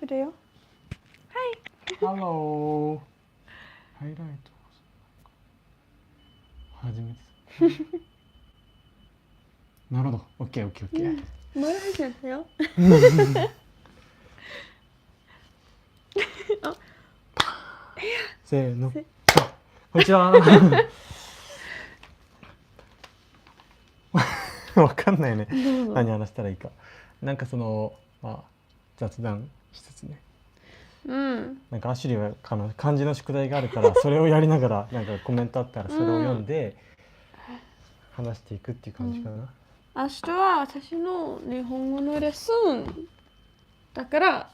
だよ。ハロー。ハイライト。初めて。なるほど。オッケーオッケーオッケー。まだ始めたよ。せーの。こんにちは。わかんないね。何話したらいいか。なんかその、雑談しつつね。なんかアシュリーは漢字の宿題があるからそれをやりながらなんかコメントあったらそれを読んで話していくっていう感じかな。明日は私の日本語のレッスンだから、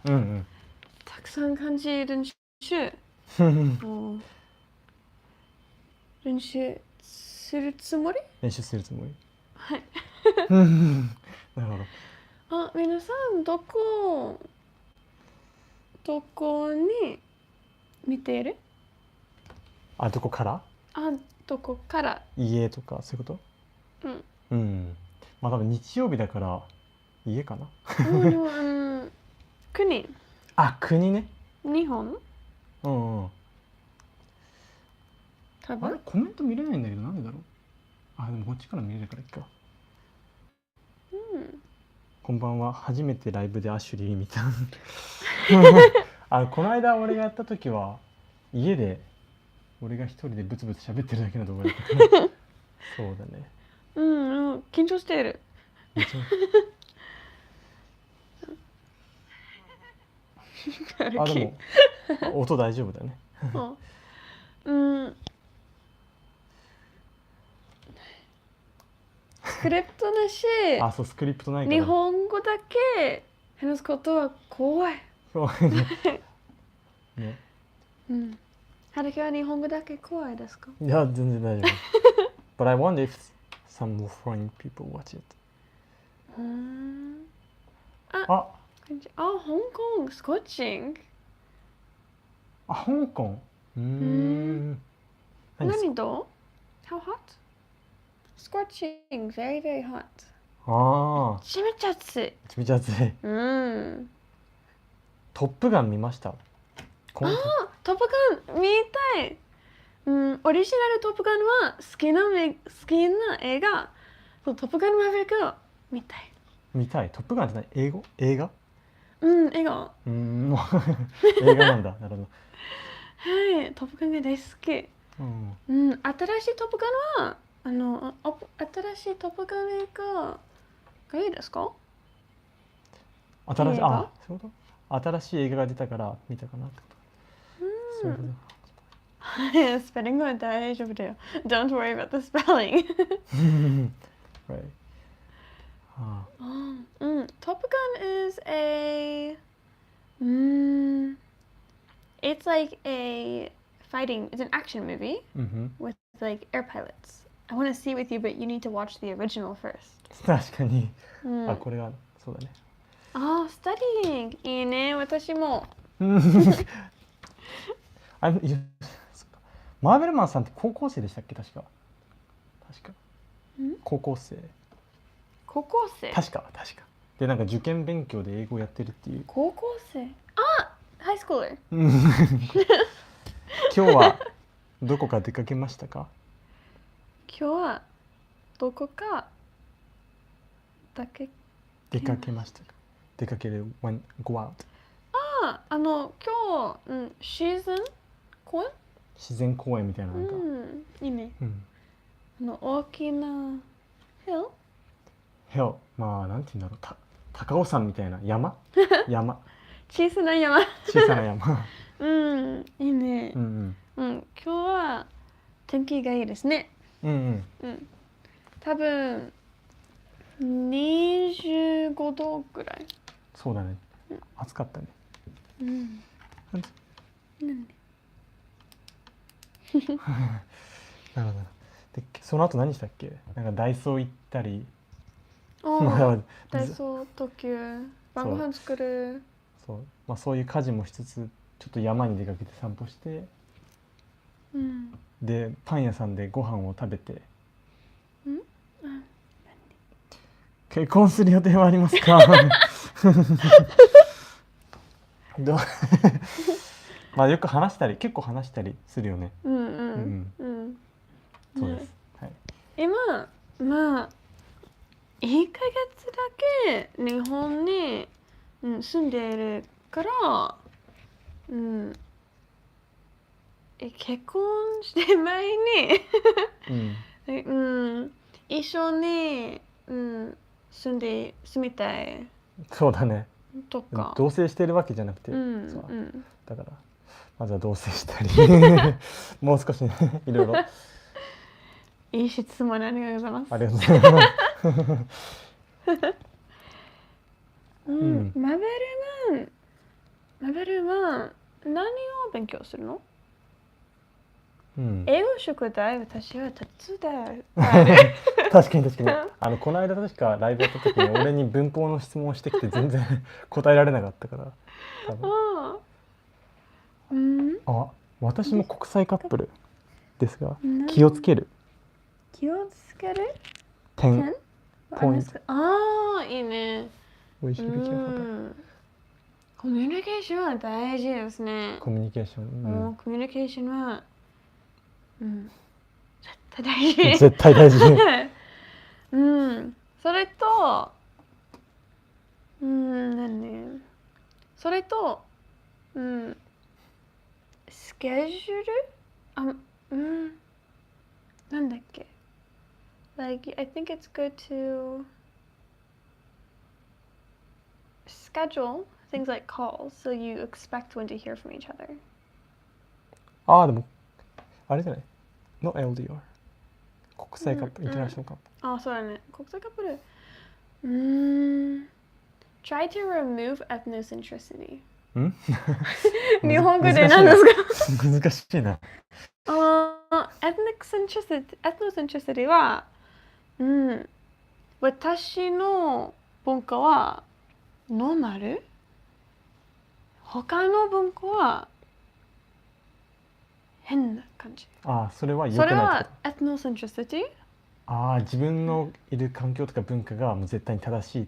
たくさん漢字練習練習するつもり？練習するつもり。はい。なるほど。皆さんどこに見ている？どこから？どこから？家とかそういうこと？まあ多分日曜日だから家かな。国。国ね。日本？多分。コメント見れないんだけどなんでだろう。でもこっちから見れるからいいか。こんばんは。初めてライブでアシュリー見た。この間俺がやった時は家で俺が一人でブツブツ喋ってるだけの動画だった。そうだね。緊張している。でも音大丈夫だね。スクリプトなし。そうスクリプトないから。日本語だけ話すことは怖い。そうね。Harukiは日本語だけ怖いですか？いや全然大丈夫。But I wonder if some more foreign people watch it. 香港 Scorching。香港。何度？ How hot? Scorching, very very hot. めちゃめちゃ暑い。めちゃめちゃ暑い。トップガン見ました？トップガン見たい。オリジナルトップガンは好きな映画、トップガンマーヴェリックを見たい。見たい。トップガンって何？映画？映画。映画なんだ。なるほど。はい、トップガンが大好き。新しいトップガンは新しいトップガン映画がいいですか？そういうこと？新しい映画が出たから見たかなってこと。そういうこと。スペリングは大丈夫だよ。Don't worry about the spelling. Right. Top Gun is it's like it's an action movie with like air pilots. I want to see it with you, but you need to watch the original first. 確かに。これがそうだね。スタディングいいね。私も。マーベルマンさんって高校生でしたっけ？確か。高校生。確か。でなんか受験勉強で英語をやってるっていう。高校生？ハイスクール。今日はどこか出かけましたか？今日はどこか出かけましたか？出かける go out。今日、自然公園みたいななんか。いいね。大きなhill、なんて言うんだろう、高尾山みたいな山小さな山。いいね。今日は天気がいいですね。多分25度ぐらい。そうだね。暑かったね。なるほど。でその後何したっけ？なんかダイソー行ったり。ダイソー特急晩ご飯作る。そういう家事もしつつちょっと山に出かけて散歩して、でパン屋さんでご飯を食べて。結婚する予定はありますか？どうまあよく話したり結構話したりするよね。うんうんうん。そうです。はい。今まあ1ヶ月だけ日本に、住んでいるから、結婚して前に一緒に、住みたいそうだね。とか。同棲してるわけじゃなくて、だからまずは同棲したりもう少しねいろいろ。いい質問ありがとうございます。ありがとうございます。マベルは何を勉強するの？英語宿題私は手伝う。確かにこの間確かライブやった時に俺に文法の質問をしてきて全然答えられなかったから多分。私も国際カップルですが気をつける点ポイント。いいね。コミュニケーションは大事ですね。コミュニケーション。コミュニケーションは絶対大事。絶対大事。それとそれとスケジュールなんだっけ Like I think it's good to schedule things like calls so you expect when to hear from each other. でもあれじゃないの LDR 国際カップル、インターナショナルカップル。そうだね。国際カップル。Try to remove ethnocentricity. 日本語で何ですか？難しいな。ethnocentricity は、私の文化はノーマル。他の文化は変な感じ。それは良くないってこと。それは ethnocentricity？自分のいる環境とか文化がもう絶対に正しいっ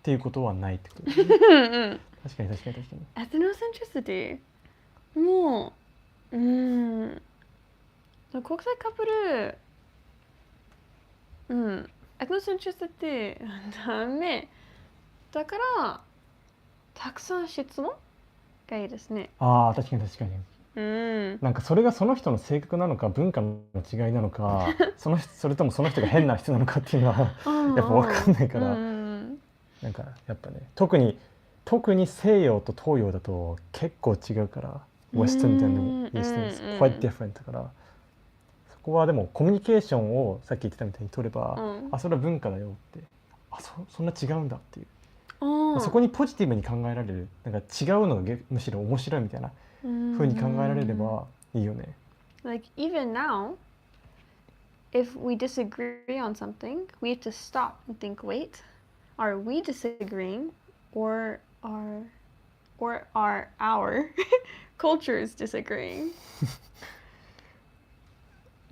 ていうことはないってことですね。確かに。ethnocentricity も国際カップルethnocentricity ダメだからたくさん質問がいいですね。確かに。なんかそれがその人の性格なのか文化の違いなのかそれともその人が変な人なのかっていうのはやっぱ分かんないからなんかやっぱね特に西洋と東洋だと結構違うからWestern and Eastern is quite different だからそこはでもコミュニケーションをさっき言ってたみたいに取ればそれは文化だよってそんな違うんだっていうそこにポジティブに考えられるなんか違うのがむしろ面白いみたいな風に考えられればいいよね。Like even now, if we disagree on something, we have to stop and think, wait, are we disagreeing or are our cultures disagreeing?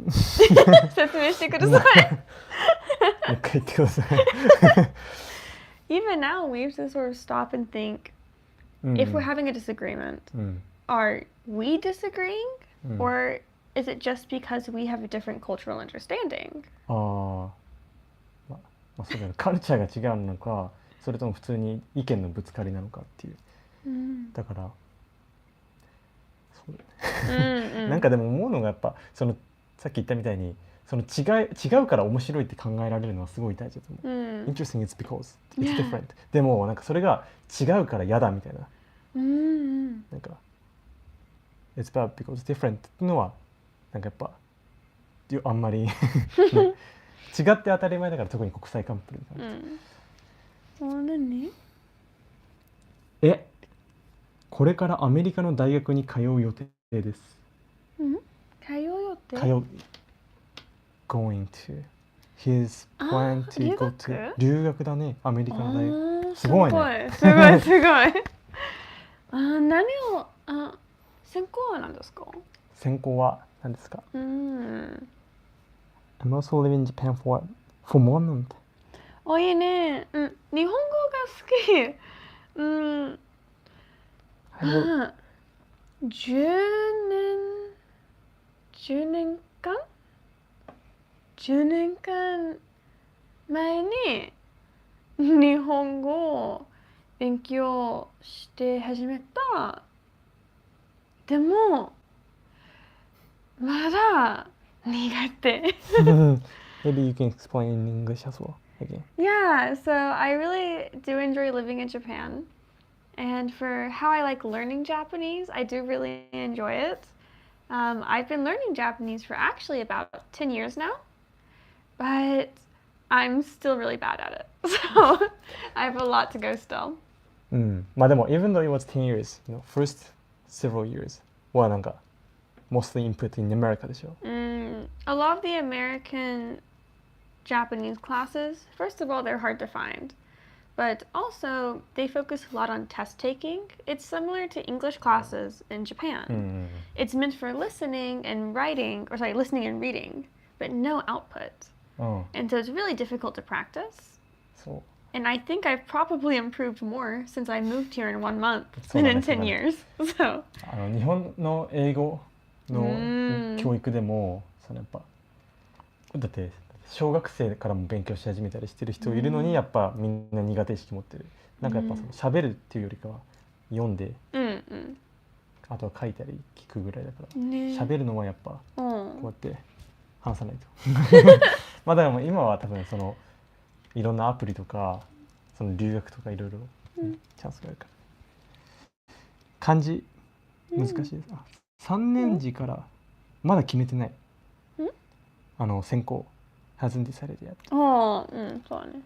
説明してください。もう一回言ってください。Even now, we have to sort of stop and think, if we're having a disagreement, are we disagreeing? Or is it just because we have a different cultural understanding? そうだね。カルチャーが違うのか、それとも普通に意見のぶつかりなのかっていう。だから、そうだね。なんかでも思うのがやっぱさっき言ったみたいに違うから面白いって考えられるのはすごい大事だと思う。Interesting is because it's different. でもなんかそれが違うから嫌だみたいな。なんかIt's bad because it's different っていうのはなんかやっぱあんまり違って当たり前だから特に国際カップルに関して。これからアメリカの大学に通う予定です。通う予定？Going to his plan to go to 留学だね。アメリカの大学すごいね。すごい何を専攻は何ですか？専攻は何ですか？I'm also living in Japan for 1 month。いいね。日本語が好き。10年間10年間前に日本語を勉強して始めた。でもまだ苦手。Maybe you can explain in English as well again. Yeah, so I really do enjoy living in Japan. And for how I like learning Japanese, I do really enjoy it. I've been learning Japanese for actually about 10 years now, but I'm still really bad at it. So I have a lot to go still. まあでも even though it was 10 years, first several years はなんか mostly input in America でしょ。A lot of the American Japanese classes, first of all, they're hard to find, but also they focus a lot on test taking. It's similar to English classes in Japan. It's meant for listening and writing, or sorry, listening and reading, but no output. And so it's really difficult to practice. And I think I've probably improved more since I moved here in 1 month than in 10 years. So. 日本の英語の教育でもそのやっぱだって小学生からも勉強し始めたりしてる人いるのにやっぱみんな苦手意識持ってる。なんかやっぱその喋るっていうよりかは読んで、あとは書いたり聞くぐらいだから、喋るのはやっぱこうやって話さないと。まあだから今は多分そのいろんなアプリとかその留学とかいろいろチャンスがあるから。漢字難しいです。3年時からまだ決めてない。専攻 hasn't decided yet。そうだね。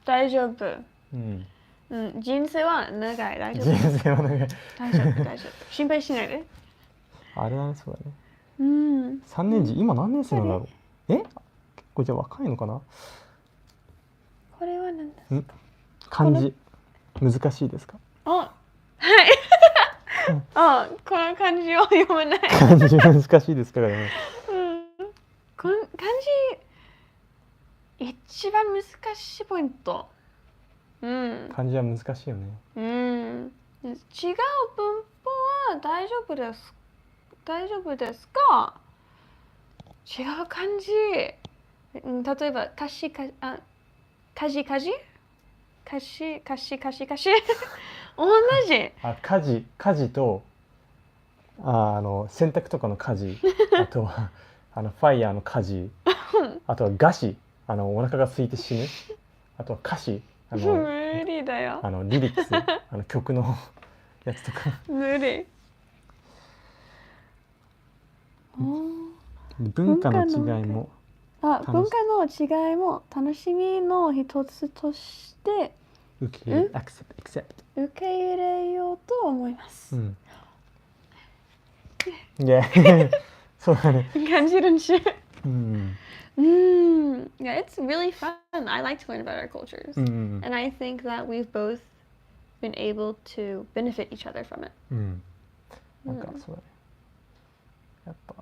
大丈夫。人生は長い。大丈夫。人生は長い。大丈夫大丈夫。心配しないで。あれだね、そうだね。3年時今何年生なんだろう。結構じゃあ若いのかな。これは何ですか。漢字難しいですか。はい。この漢字を読めない。漢字難しいですからね。漢字一番難しいポイント。漢字は難しいよね。違う文法は大丈夫です。大丈夫ですか。違う漢字。例えば歌詞同じ。家事と洗濯とかの家事、あとはファイヤーの家事、あとは餓死、お腹が空いて死ぬ、あとは歌詞、無理だよ。リリックス、曲のやつとか。無理。文化の違いも。文化の違いも楽しみの一つとして受け入れようと思います。そうだね。感じるんし。Yeah, it's really fun. I like to learn about our cultures, and I think that we've both been able to benefit each other from it. なんかそうだね。やっぱ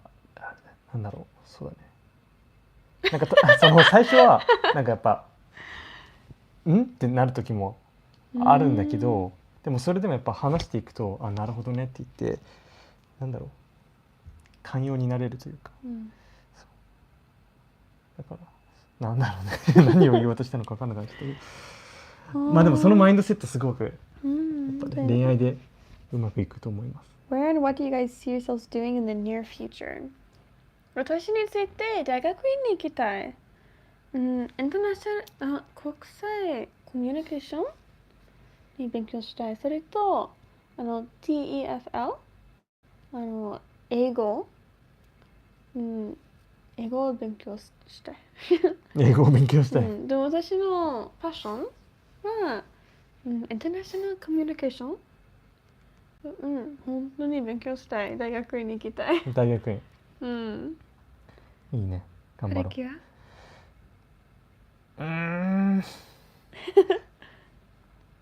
なんだろう、そうだね。なんかその最初はなんかやっぱってなる時もあるんだけど、でもそれでもやっぱ話していくとなるほどねって言ってなんだろう寛容になれるというか、だからなんだろうね何を言おうとしたのか分かんなかったけど、まあでもそのマインドセットすごくやっぱ、ね、恋愛でうまくいくと思います。Where and what do you guys see yourselves doing in the near future? 私について大学院に行きたい。インターナショナル国際コミュニケーションに勉強したい。それとTEFL 英語を勉強したい。英語を勉強したい。でも私のパッションはインターナショナルコミュニケーション。本当に勉強したい。大学院に行きたい。大学院。いいね。頑張ろう。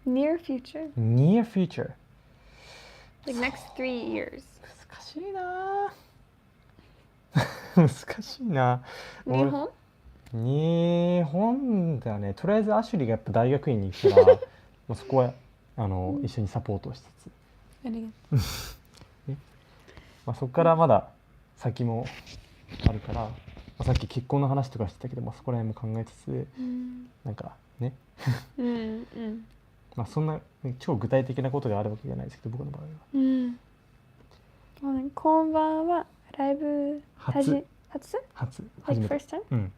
Near future. Near future. Like next 3 years. 難しいな。難しいな。日本だね。とりあえずアシュリーがやっぱ大学院に行ったら、そこは一緒にサポートしつつ。ありがまあ、そこからまだ先もあるから、まあ、さっき結婚の話とかしてたけど、まあ、そこら辺も考えつつ、なんかねまあそんな、ね、超具体的なことがあるわけじゃないですけど、僕の場合は。こんばんは。ライブ初めて。Like first time? よ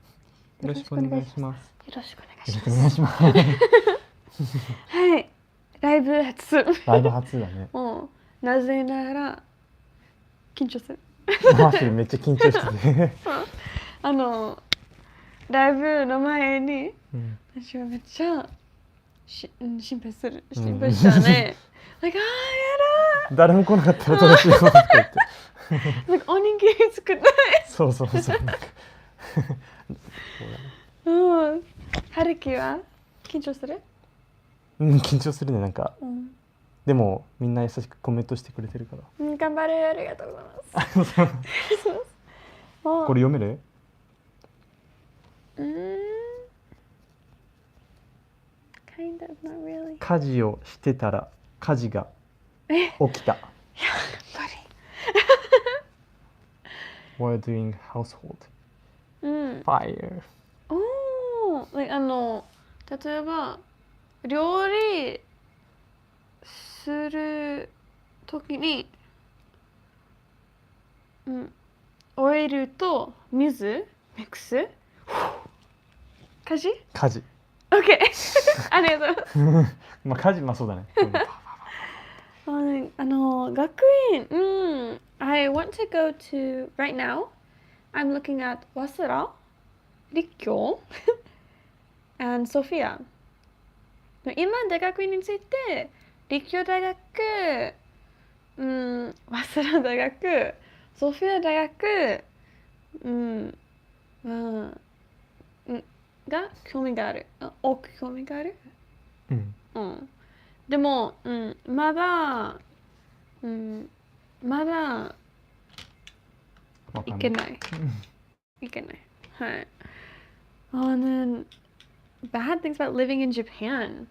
ろしくお願いします。よろしくお願よろしくおいします。願いします。はい。ライブ初。ライブ初だね。なぜなら緊張する。マジでめっちゃ緊張しててライブの前に、私はめっちゃ心配したね。なんかやだ。誰も来なかったらどうしようとか言って。なんかおにぎり作ったい。そう。春樹は緊張する？緊張するね、なんか。でもみんな優しくコメントしてくれてるから。頑張れ、ありがとうございます。これ読める？Kind of, not really. 家事をしてたら火事が起きた。やっぱり。While doing household fire. 例えば料理するときに、オイルと水ミックス。家事 OK ありがとう。まあ家事、まあそうだね。学院、I want to go to right now. I'm looking at 早稲田、立教and ソフィア。今大学院について立教大学、早稲田大学、ソフィア大学、が興味がある。多く興味がある。でも、まだいけない。はい。And then bad things about living in Japan.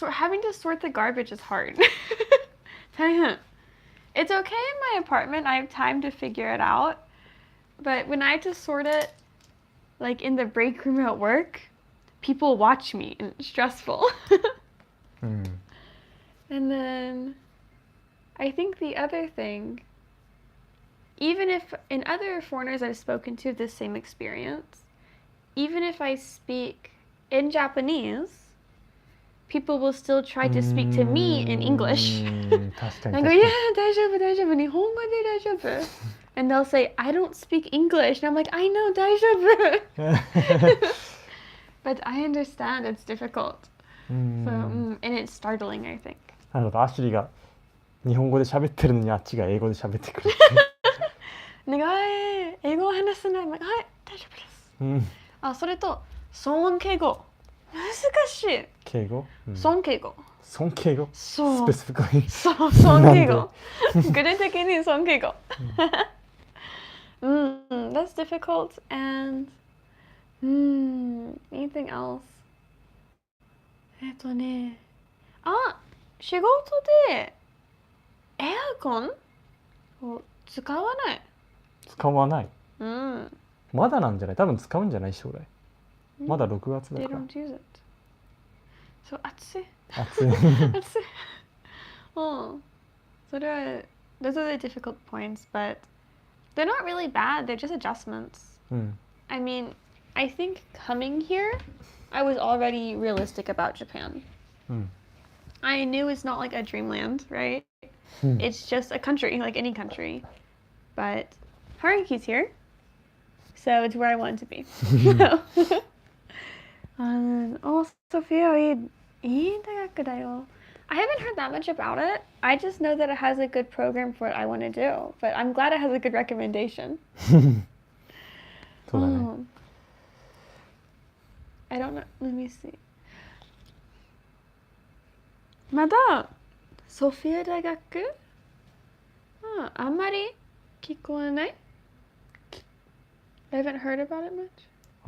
Having to sort the garbage is hard. It's okay in my apartment. I have time to figure it out. But when I have to sort it, like in the break room at work, people watch me and it's stressful. And then I think the other thing, even if in other foreigners I've spoken to the same experience, even if I speak in Japanese, people will still try to speak to me in English. I go, yeah, 大丈夫、大丈夫、日本語で大丈夫。And they'll say, I don't speak English. And I'm like, I know, 大丈夫。But I understand it's difficult. So, and it's startling, I think. なるほど、アシュリーが日本語で喋ってるのにあっちが英語で喋ってくる。英語を話せない。はい、大丈夫です。それと、尊敬語。難しい。敬語？尊敬語。尊敬語？そう。スペシフィックに。そう、尊敬語。具体的に尊敬語。That's difficult. And anything else? 仕事でエアコンを使わない。使わない。まだなんじゃない？多分使うんじゃない？将来。まだ6月だから。They don't use it. So 暑い。暑い。それは those are the difficult points, but they're not really bad. They're just adjustments. I mean, I think coming here, I was already realistic about Japan. I knew it's not like a dreamland, right? It's just a country, like any country. But Haruki's here, so it's where I wanted to be. Sophia, いい大学だよ。I haven't heard that much about it. I just know that it has a good program for what I want to do. But I'm glad it has a good recommendation. そうだね。I don't know. Let me see. まだソフィア大学？あんまり聞こえない？ I haven't heard about it much.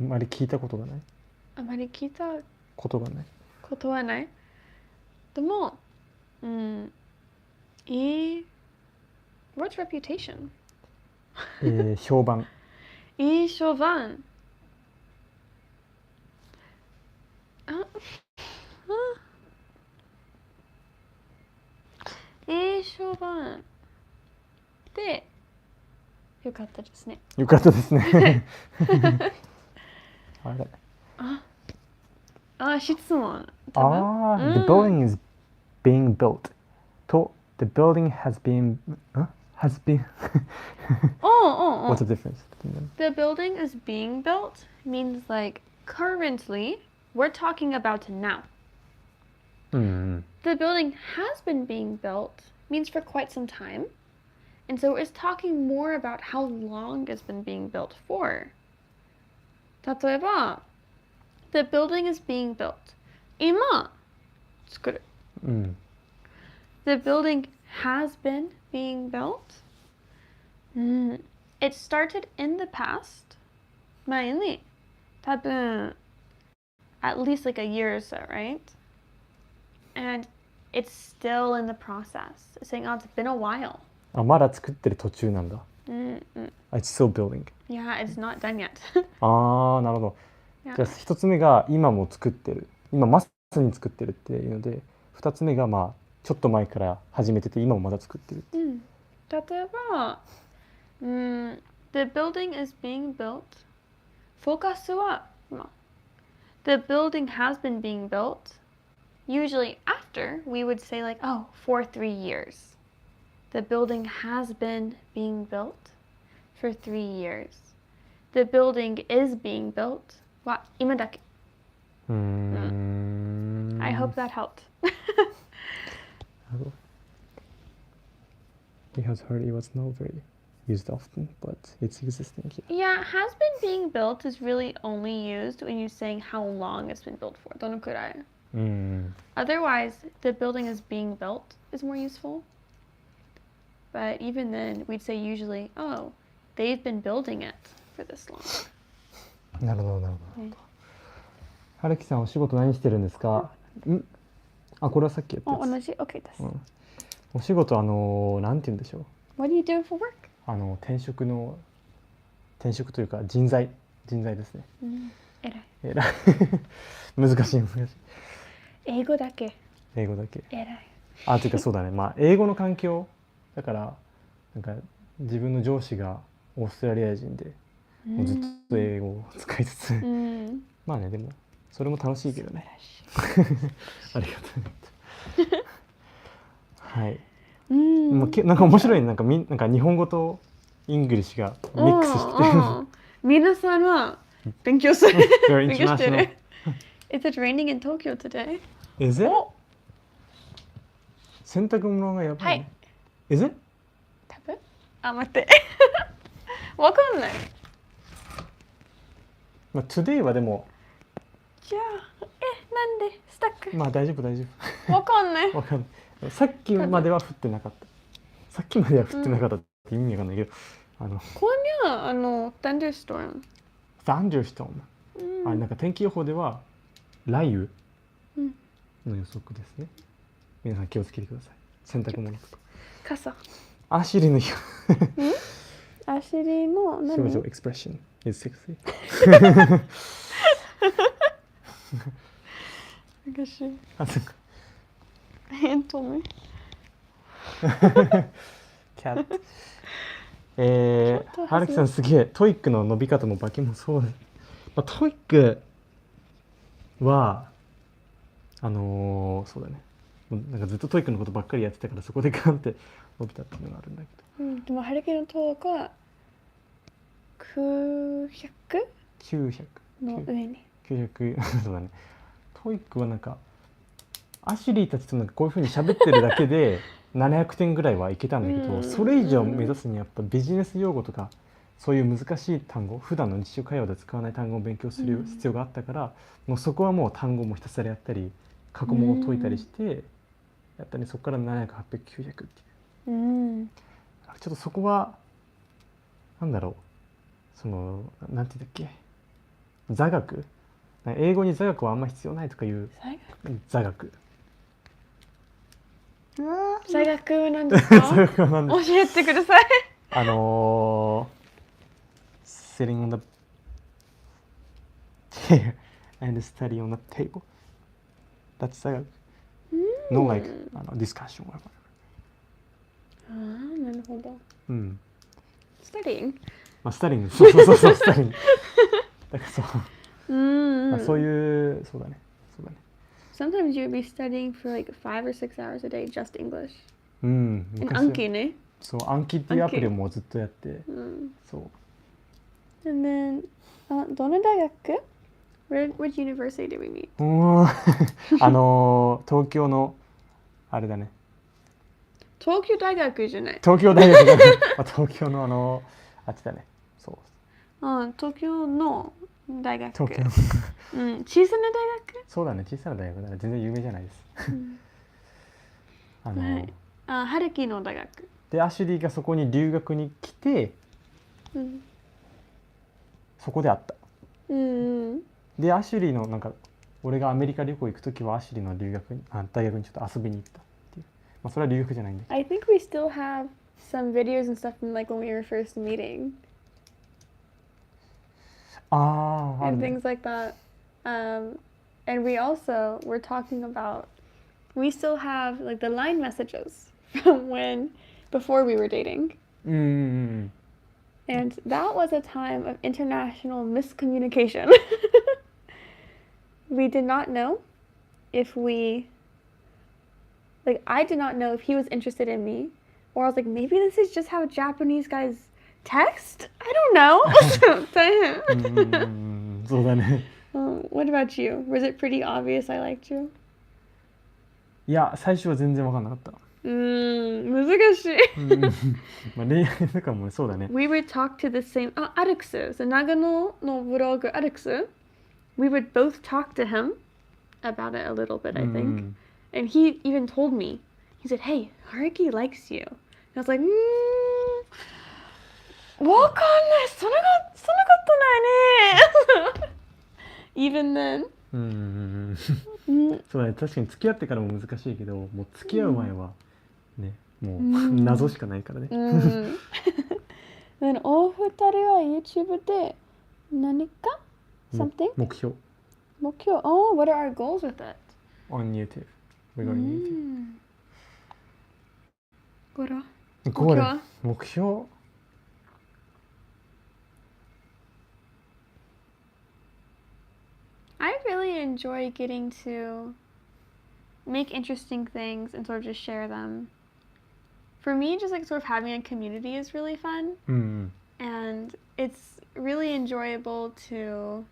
あんまり聞いたことがない。あんまり聞いたことがない。ことはない。でも、いい What's reputation? 評判。いい評判。いい評判でよかったですね。よかったですね。あれ。質問。The building is being built. と The building has been What's the difference? The building is being built means like currently we're talking about now. The building has been being built means for quite some time. And so it's talking more about how long it's been being built for. 例えば The building is being built. 今作る。The building has been being built. It started in the past. 前に多分 at least like a year or so, right? And it's still in the process. It's saying, oh, it's been a while. まだ作ってる途中なんだ。It's still building. Yeah, it's not done yet. なるほど。じゃあ1つ目が今も作ってる。今まさに作ってるっていうので、2つ目がまあちょっと前から始めてて今もまだ作ってるっていう。例えば、The building is being built. フォーカスは、The building has been being built. Usually after, we would say like, oh, for 3 years. The building has been being built for 3 years. The building is being built. は今だけ。I hope that helped. He has heard it was not very used often, but it's existing here. Yeah, has been being built is really only used when you're saying how long it's been built for. どのくらい? Otherwise, the building is being built is more useful. But even then, we'd say usually, oh, they've been building it for this long. なるほどなるほど。春樹さんお仕事何してるんですか？これはさっきやったやつ。同じ OK です。お仕事なんて言うんでしょう。What do you do for work? 転職というか人材ですね。偉い。難しい。英語だけ。偉い。というかそうだね。まあ英語の環境だからなんか自分の上司がオーストラリア人でもうずっと英語を使いつつ、まあねでもそれも楽しいけどね。ありがとう。はい。なんか面白いね。なんか日本語とイングリッシュがミックスしてて。皆さんは勉強する。勉強してる。Is it raining in Tokyo today? Is it? 洗濯物がやばいね。Is it? 多分。待って。わかんない。Today はでも。じゃあ、なんでスタック？まあ大丈夫。わかんない。さっきまでは降ってなかった。さっきまでは降ってなかったって意味わかんないけど、今夜thunderstorm。thunderstorm。なんか天気予報では雷雨の予測ですね。皆さん気をつけてください。洗濯物とか。傘。アシリのアシリの何？表情 expression is sexy。難しい。told me. Cat。春樹さんすげえ。トイックの伸び方もバキもそうです。トイックはそうだね。なんかずっとトイックのことばっかりやってたからそこでガンって伸びたっていうのがあるんだけど。でも春樹のトークは900の上に。900そうだね。トイックはなんかアシュリーたちとなんかこういう風に喋ってるだけで700点ぐらいはいけたんだけど、それ以上目指すにはやっぱビジネス用語とかそういう難しい単語、普段の日常会話で使わない単語を勉強する必要があったから、もうそこはもう単語もひたすらやったり過去問を解いたりしてやったり、そこから700、800、900っていう。ちょっとそこはなんだろう、なんて言うんだっけ、座学英語に座学はあんま必要ないとかいう座学。座学は何ですか？座学は何ですか？教えてください。sitting on the chair and study on the table. That's 座学。No like discussion or whatever. なるほど。studying。studying。そう、studying。だからそう。そういう、そうだね。Sometimes you'd be studying for like 5 or 6 hours a day, just English. And Anki ね。そう、暗記っていうアプリをもうずっとやって。そう。And then, どの大学？ Which university did we meet? 東京のあれだね。東京大学じゃない。東京大学だね。東京のあっちだね。そう。東京の大学。東京の。小さな大学？そうだね、小さな大学だね。全然有名じゃないです。ハルキの大学。で、アシュリーがそこに留学に来て、そこで会った。で、アシュリーのなんか俺がアメリカ旅行行くときはアシュリーの大学にちょっと遊びに行ったっていう。まあそれは留学じゃないんだけど。I think we still have some videos and stuff from like when we were first meeting. And things like that. And we also were talking about, we still have like the line messages from before we were dating. And that was a time of international miscommunication. We did not know if I did not know if he was interested in me, or I was like, maybe this is just how Japanese guys text? I don't know.そうだね。What about you? Was it pretty obvious I liked you? いや、最初は全然分かんなかった。難しい。まあ恋愛とかもそうだね。We would talk to the same, Alex, 長野のブログ Alex. We would both talk to him about it a little bit, I think. And he even told me, he said, hey, Haruki likes you. And I was like, わかんない。そんなことないね。Even then. そうだね。確かに付き合ってからも難しいけど、もう付き合う前はね、もう謎しかないからね。Then お二人は YouTube で何か something? 目標。Oh, what are our goals with it? On YouTube. Regarding YouTube. 目標I really enjoy getting to make interesting things and sort of just share them. For me, just like sort of having a community is really fun. And it's really enjoyable to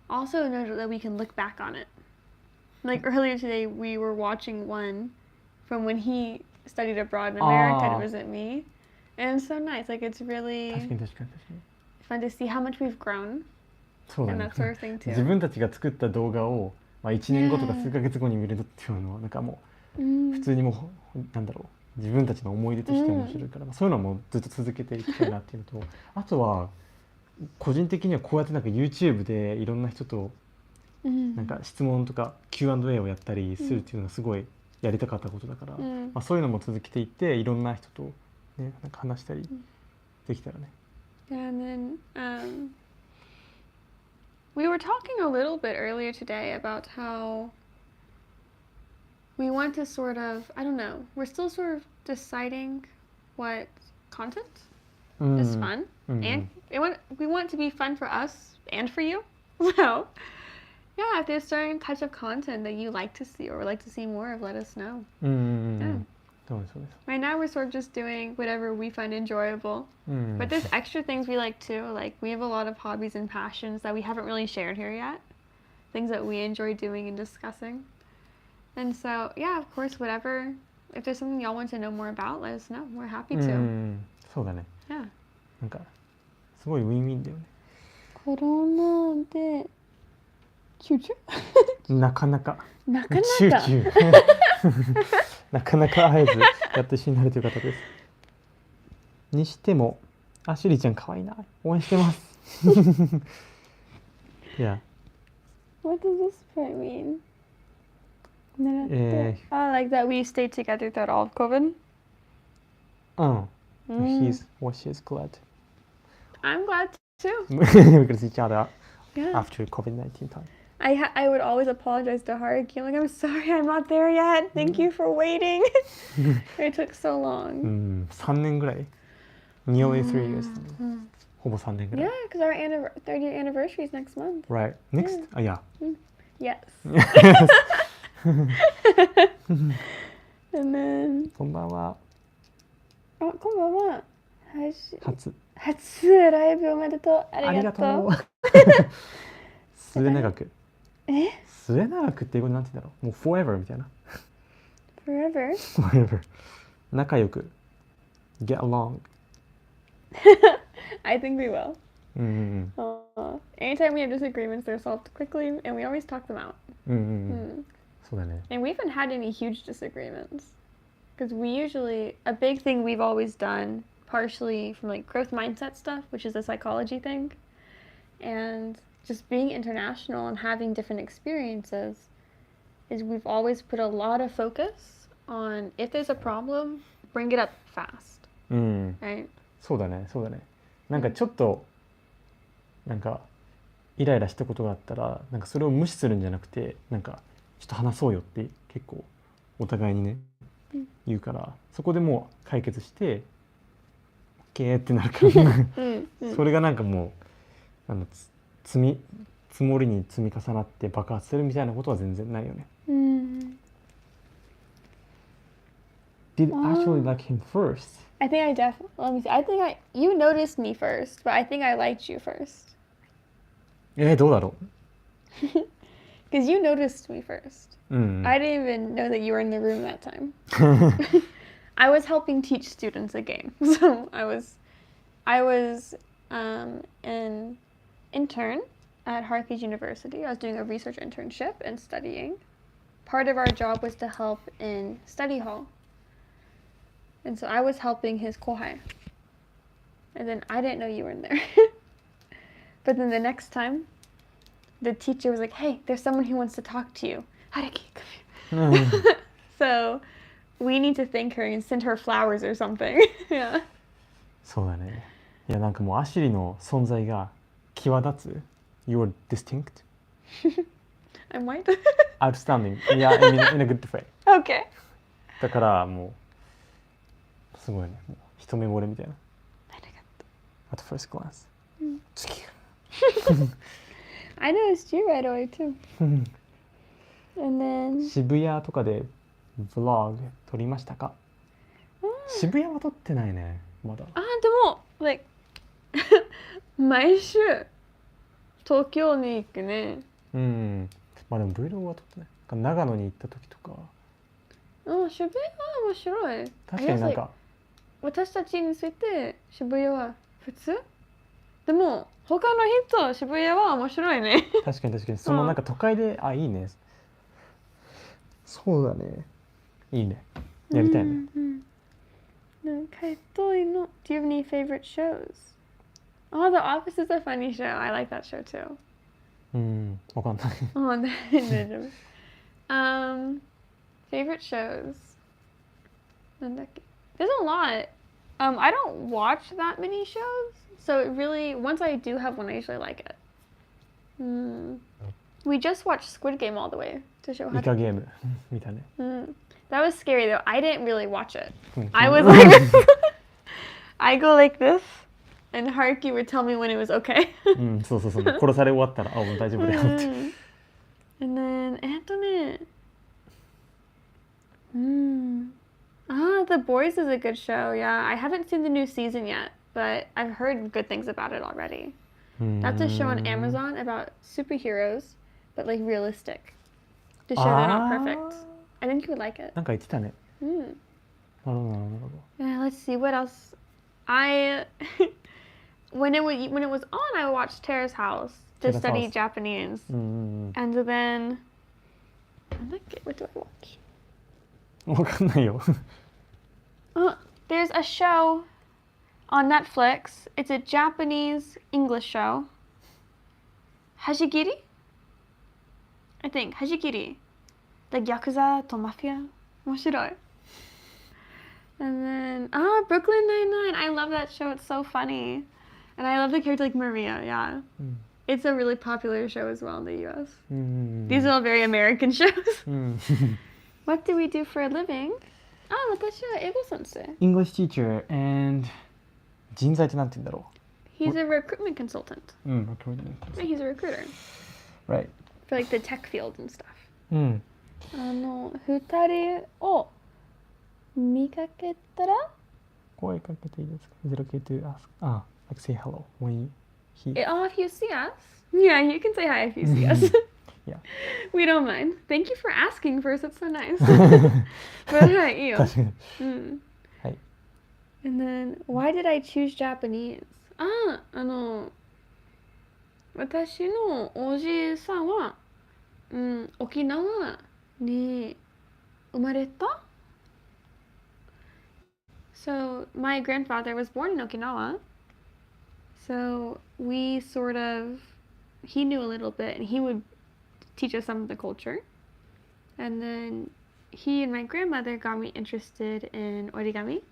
also know that we can look back on it. Like earlier today, we were watching one from when he studied abroad in America to visit me. And it's so nice. Like it's really fun to see how much we've grown. そうだね。自分たちが作った動画を、1年後とか数ヶ月後に見るっていうのはなんかもう普通にもうなんだろう、自分たちの思い出として面白いから、そういうのもずっと続けていきたいなっていうのと、あとは個人的にはこうやってなんか YouTube でいろんな人となんか質問とか Q&A をやったりするっていうのがすごいやりたかったことだから、そういうのも続けていっていろんな人とねなんか話したりできたらね。And then we were talking a little bit earlier today about how we want to sort of, I don't know, we're still sort of deciding what content is fun. And we want it to be fun for us and for you. So, yeah, if there's certain types of content that you like to see or would like to see more of, let us know. Right now we're sort of just doing whatever we find enjoyable. But there's extra things we like too. Like we have a lot of hobbies and passions that we haven't really shared here yet. Things that we enjoy doing and discussing. And so, yeah, of course, whatever. If there's something y'all want to know more about, let us know. We're happy to. そうだね。Yeah. なんかすごいウィンウィンだよね。コロナで集中？なかなか。なかなか。集中。なかなか会えずやっと一緒になれてよかったです。にしてもアシュリーちゃん可愛いな。応援してます。Yeah. What does this part mean? Oh, like that we stayed together throughout all of COVID? She's glad. I'm glad too. We could see each other after COVID-19 time. I would always apologize to Haruki. I'm like, I'm sorry, I'm not there yet. Thank you for waiting. It took so long. 3年ぐらい Nearly 3 years. ほぼ3年ぐらい Yeah, because our third year anniversary is next month. Right. Next? Yeah. Yes. And then こんばんは。こんばんは。初ライブおめでとう。ありがとう。末永く。末永くって英語でなんて言うんだろう。もう forever みたいな。Forever? Forever. 仲良く。Get along. I think we will. Anytime we have disagreements, they're solved quickly, and we always talk them out. そうだね。And we haven't had any huge disagreements. Because a big thing we've always done, partially from like growth mindset stuff, which is a psychology thing, and just being international and having different experiences, is we've always put a lot of focus on if there's a problem, bring it up fast. Right? そうだね。なんかちょっとなんかイライラしたことがあったら、なんかそれを無視するんじゃなくて、なんかちょっと話そうよって結構お互いにね、言うから、そこでもう解決してOKってなるからそれがなんかもう積もりに積み重なって爆発するみたいなことは全然ないよね。Did actually like him first? I think I definitely. Let me see. I think you noticed me first, but I think I liked you first. どうだろう Because you noticed me first. I didn't even know that you were in the room that time. I was helping teach students a game, so I was an intern at Haruki's University. I was doing a research internship and studying. Part of our job was to help in study hall. And so I was helping his kohai. And then I didn't know you were in there. But then the next time, the teacher was like, hey, there's someone who wants to talk to you. Haruki, come here. So we need to thank her and send her flowers or something. Yeah. そうだね。いやなんかもうアシリの存在が際立つ。You're distinct. I'm white. Outstanding. Yeah, I mean in a good way. Okay. だからもうすごいね。もう一目惚れみたいな。At first glance. I noticed you right away too. And then 渋谷とかで vlog 撮りましたか？渋谷は撮ってないね。まだ。でも like 毎週東京に行くね。まあでも Vlog は撮ってない。長野に行った時とか。渋谷は面白い。確かになんか。私たちについて渋谷は普通？でも他の人渋谷は面白いね。確かにそのなんか都会でいいね。そうだね。いいね。やりたいね。Do you have any favorite shows? The Office is a funny show. I like that show too. わかんない。大丈夫。Favorite shows. なんだっけ? There's a lot. I don't watch that many shows, so it really, once I do have one, I usually like it. We just watched Squid Game all the way to show how. イカゲーム見たね。That was scary though. I didn't really watch it. I was like, I go like this, and Haruki would tell me when it was okay. そう。殺され終わったら、もう大丈夫だよって。And then, The Boys is a good show. Yeah, I haven't seen the new season yet, but I've heard good things about it already. That's a show on Amazon about superheroes, but like realistic. To show they're not perfect. I think you would like it. なんか言ってたね。なるほど。Let's see what else. When it was on, I watched Tara's House to study Japanese. And then, what do I watch? わかんないよ。There's a show on Netflix. It's a Japanese English show. Hashigiri? I think はじきり the Yakuza to Mafia 面白い and then Brooklyn Nine-Nine I love that show it's so funny and I love the character like Maria yeah it's a really popular show as well in the US these are all very American shows what do we do for a living 私は英語先生 English teacher and 人材ってなんて言うんだろう He's a recruitment consultant recruitment yeah, he's a recruiter right for like the tech field and stuff 二人を見かけたら声かけていいですか Is it okay to ask? Like say hello when he... if you see us. Yeah, you can say hi if you see us. Yeah. We don't mind. Thank you for asking first. That's so nice. But hi, いいよ。確かに。はい。And then, why did I choose Japanese? 私のおじさんは、沖縄に生まれたSo my grandfather was born in Okinawa. So we he knew a little bit and he would teach us some of the culture. And then he and my grandmother got me interested in origami.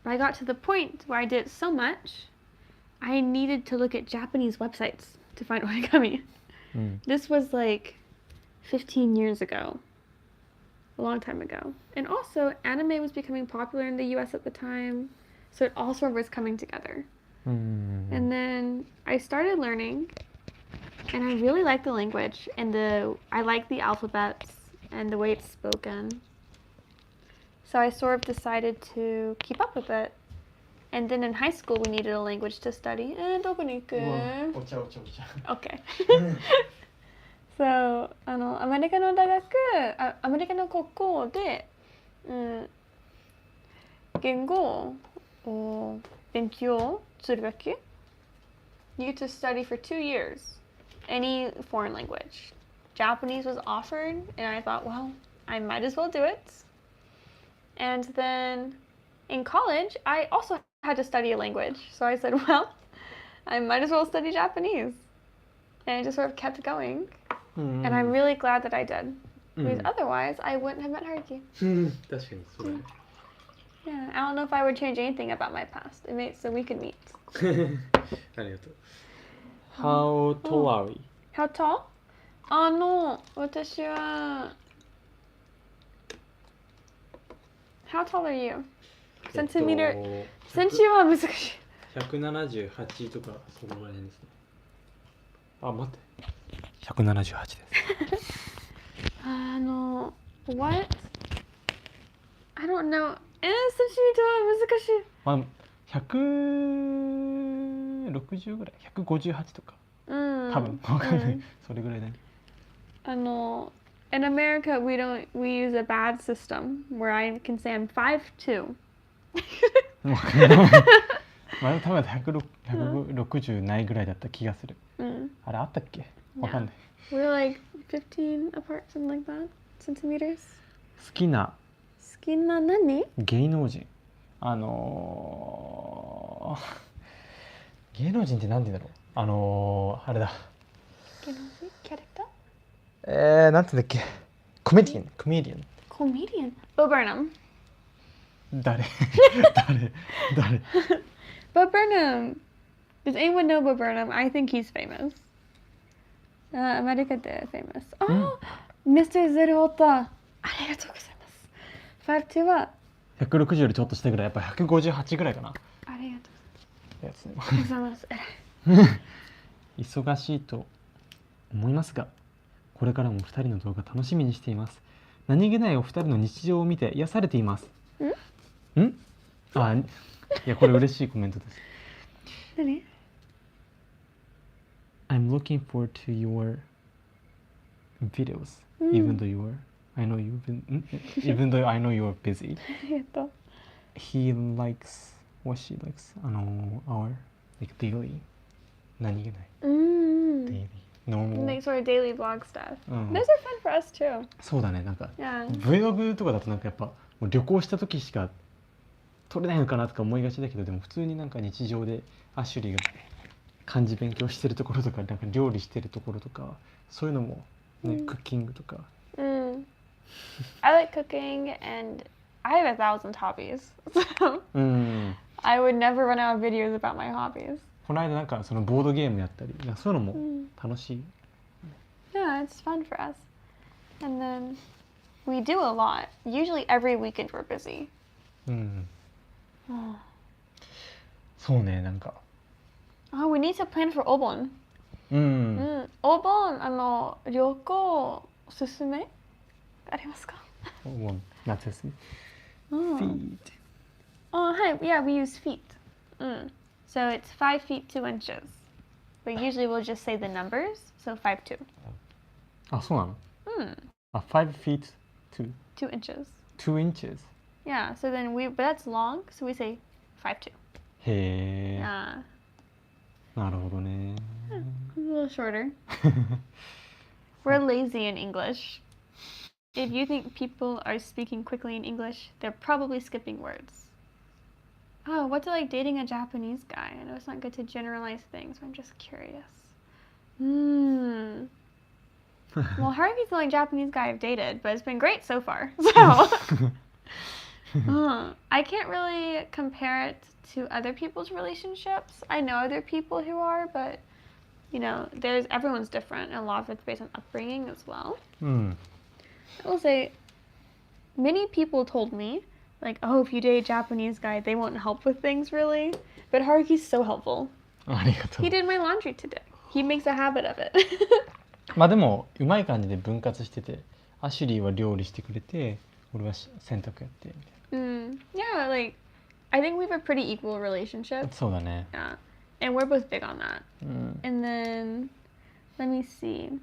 But I got to the point where I did it so much, I needed to look at Japanese websites to find origami. This was like 15 years ago. A long time ago. And also, anime was becoming popular in the US at the time, so it all sort of was coming together. And then I started learning, and I really like the language, and I like the alphabets and the way it's spoken. So I sort of decided to keep up with it. And then in high school, we needed a language to study. Okay. So, アメリカの大学、アメリカの高校で、言語を勉強するべき You get to study for 2 years, any foreign language. Japanese was offered, and I thought, well, I might as well do it. And then in college, I also had to study a language. So I said, well, I might as well study Japanese. And it just sort of kept going. And I'm really glad that I did. Because otherwise, I wouldn't have met Haruki. 確かにそうだね。Yeah, I don't know if I would change anything about my past. It made so we could meet. ありがとう。How tall are we? How tall? 私は How tall are you? センチメートル。センチは難しい。178とかそのぐらいですね。待って。178です。What? I don't know. センチメートルは難しい。160ぐらい158とか、多分わかんない、それぐらいだね。In America we use a bad system where I can say I'm 5'2". わかんない。多分160ないぐらいだった気がする。あれあったっけ？わかんない。We're like 15 apart, something like that, centimeters. 好きな何？芸能人。芸能人って何て言うんだろう。あれだ。芸能人？キャラクター？なんて言うんだっけ？コメディアン。Bo Burnham. 誰 Bo Burnham. Does anyone know Bo Burnham? I think he's famous. アメリカで famous. Mr. Zeruota. ありがとうございます。5'2" は160よりちょっとしたぐらい、やっぱ158ぐらいかな。ありがとうございます。忙しいと思いますが、これからも2人の動画楽しみにしています。何気ないお二人の日常を見て癒されています。いやこれ嬉しいコメントです。何？ I'm looking forward to your videos, even though I know you're busy. ありがとう。He likes what she likes. Our like daily 何気ない。daily normal. Like sort of daily vlog stuff. Those are fun for us too. そうだね、なんか Vlog とかだとなんかやっぱもう旅行した時しか撮れないのかなとか思いがちだけど、でも普通になんか日常でアシュリーが漢字勉強してるところとか、なんか料理してるところとか、そういうのもね、クッキングとか。I like cooking and I have 1,000 hobbies. So I would never run out of videos about my hobbies. この間なんかそのボードゲームやったり、そういうのも楽しい。Yeah, it's fun for us. And then we do a lot. Usually every weekend we're busy. そうね、なんか。Oh, we need to plan for Obon. Obon, 旅行おすすめありますか？もう夏休み。Feet. Oh, hi. Yeah, we use feet. So it's 5 feet 2 inches. But usually we'll just say the numbers. So 5'2". あ、そうなの？5 feet 2 inches. 2 inches? Yeah, so then but that's long, so we say 5'2". へえ。Yeah. なるほどね。A little shorter. We're lazy in English. If you think people are speaking quickly in English, they're probably skipping words. Oh, what's it like dating a Japanese guy? I know it's not good to generalize things, but I'm just curious. Well, Haruki's the only Japanese guy I've dated, but it's been great so far. So I can't really compare it to other people's relationships. I know other people who are, but you know, everyone's different, and a lot of it's based on upbringing as well. I will say, many people told me, like, oh, if you date a Japanese guy, they won't help with things really. But Haruki's so helpful. ありがとう。 He did my laundry today. He makes a habit of it. まあでもうまい感じで分割してて、アシュリーは料理してくれて、俺は洗濯やってみたいな。Yeah, like, I think we have a pretty equal relationship. そうだね。Yeah. And we're both big on that. And then, let me see.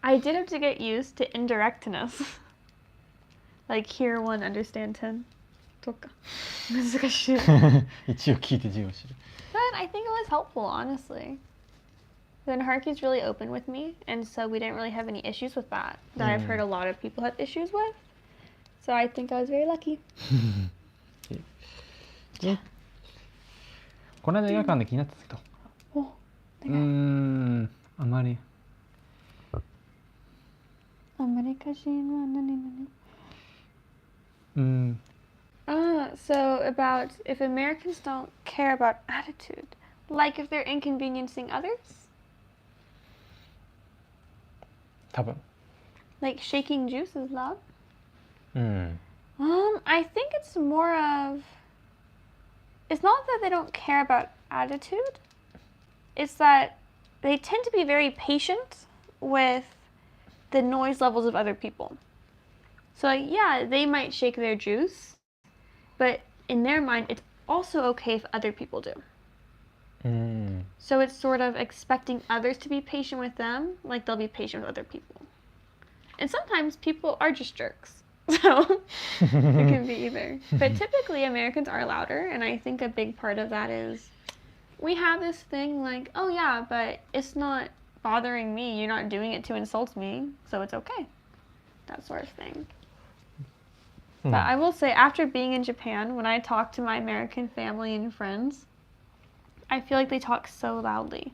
I did have to get used to indirectness. Like, hear 1, understand 10. とか。難しい。一応聞いて授業する。 But I think it was helpful, honestly. Then Haruki's really open with me, and so we didn't really have any issues with that I've heard a lot of people have issues with. So I think I was very lucky. この間映画館で気になったけど、あまり。アメリカ人は何々So about if Americans don't care about attitude, like if they're inconveniencing others? 多分。 Like shaking juice is loud? I think it's more of, it's not that they don't care about attitude, it's that they tend to be very patient with the noise levels of other people. So yeah, they might shake their juice, but in their mind, it's also okay if other people do. So it's sort of expecting others to be patient with them, like they'll be patient with other people. And sometimes people are just jerks. So it can be either. But typically Americans are louder, and I think a big part of that is we have this thing like, oh yeah, but it's not bothering me. You're not doing it to insult me, so it's okay. That sort of thing. But I will say, after being in Japan, when I talk to my American family and friends, I feel like they talk so loudly.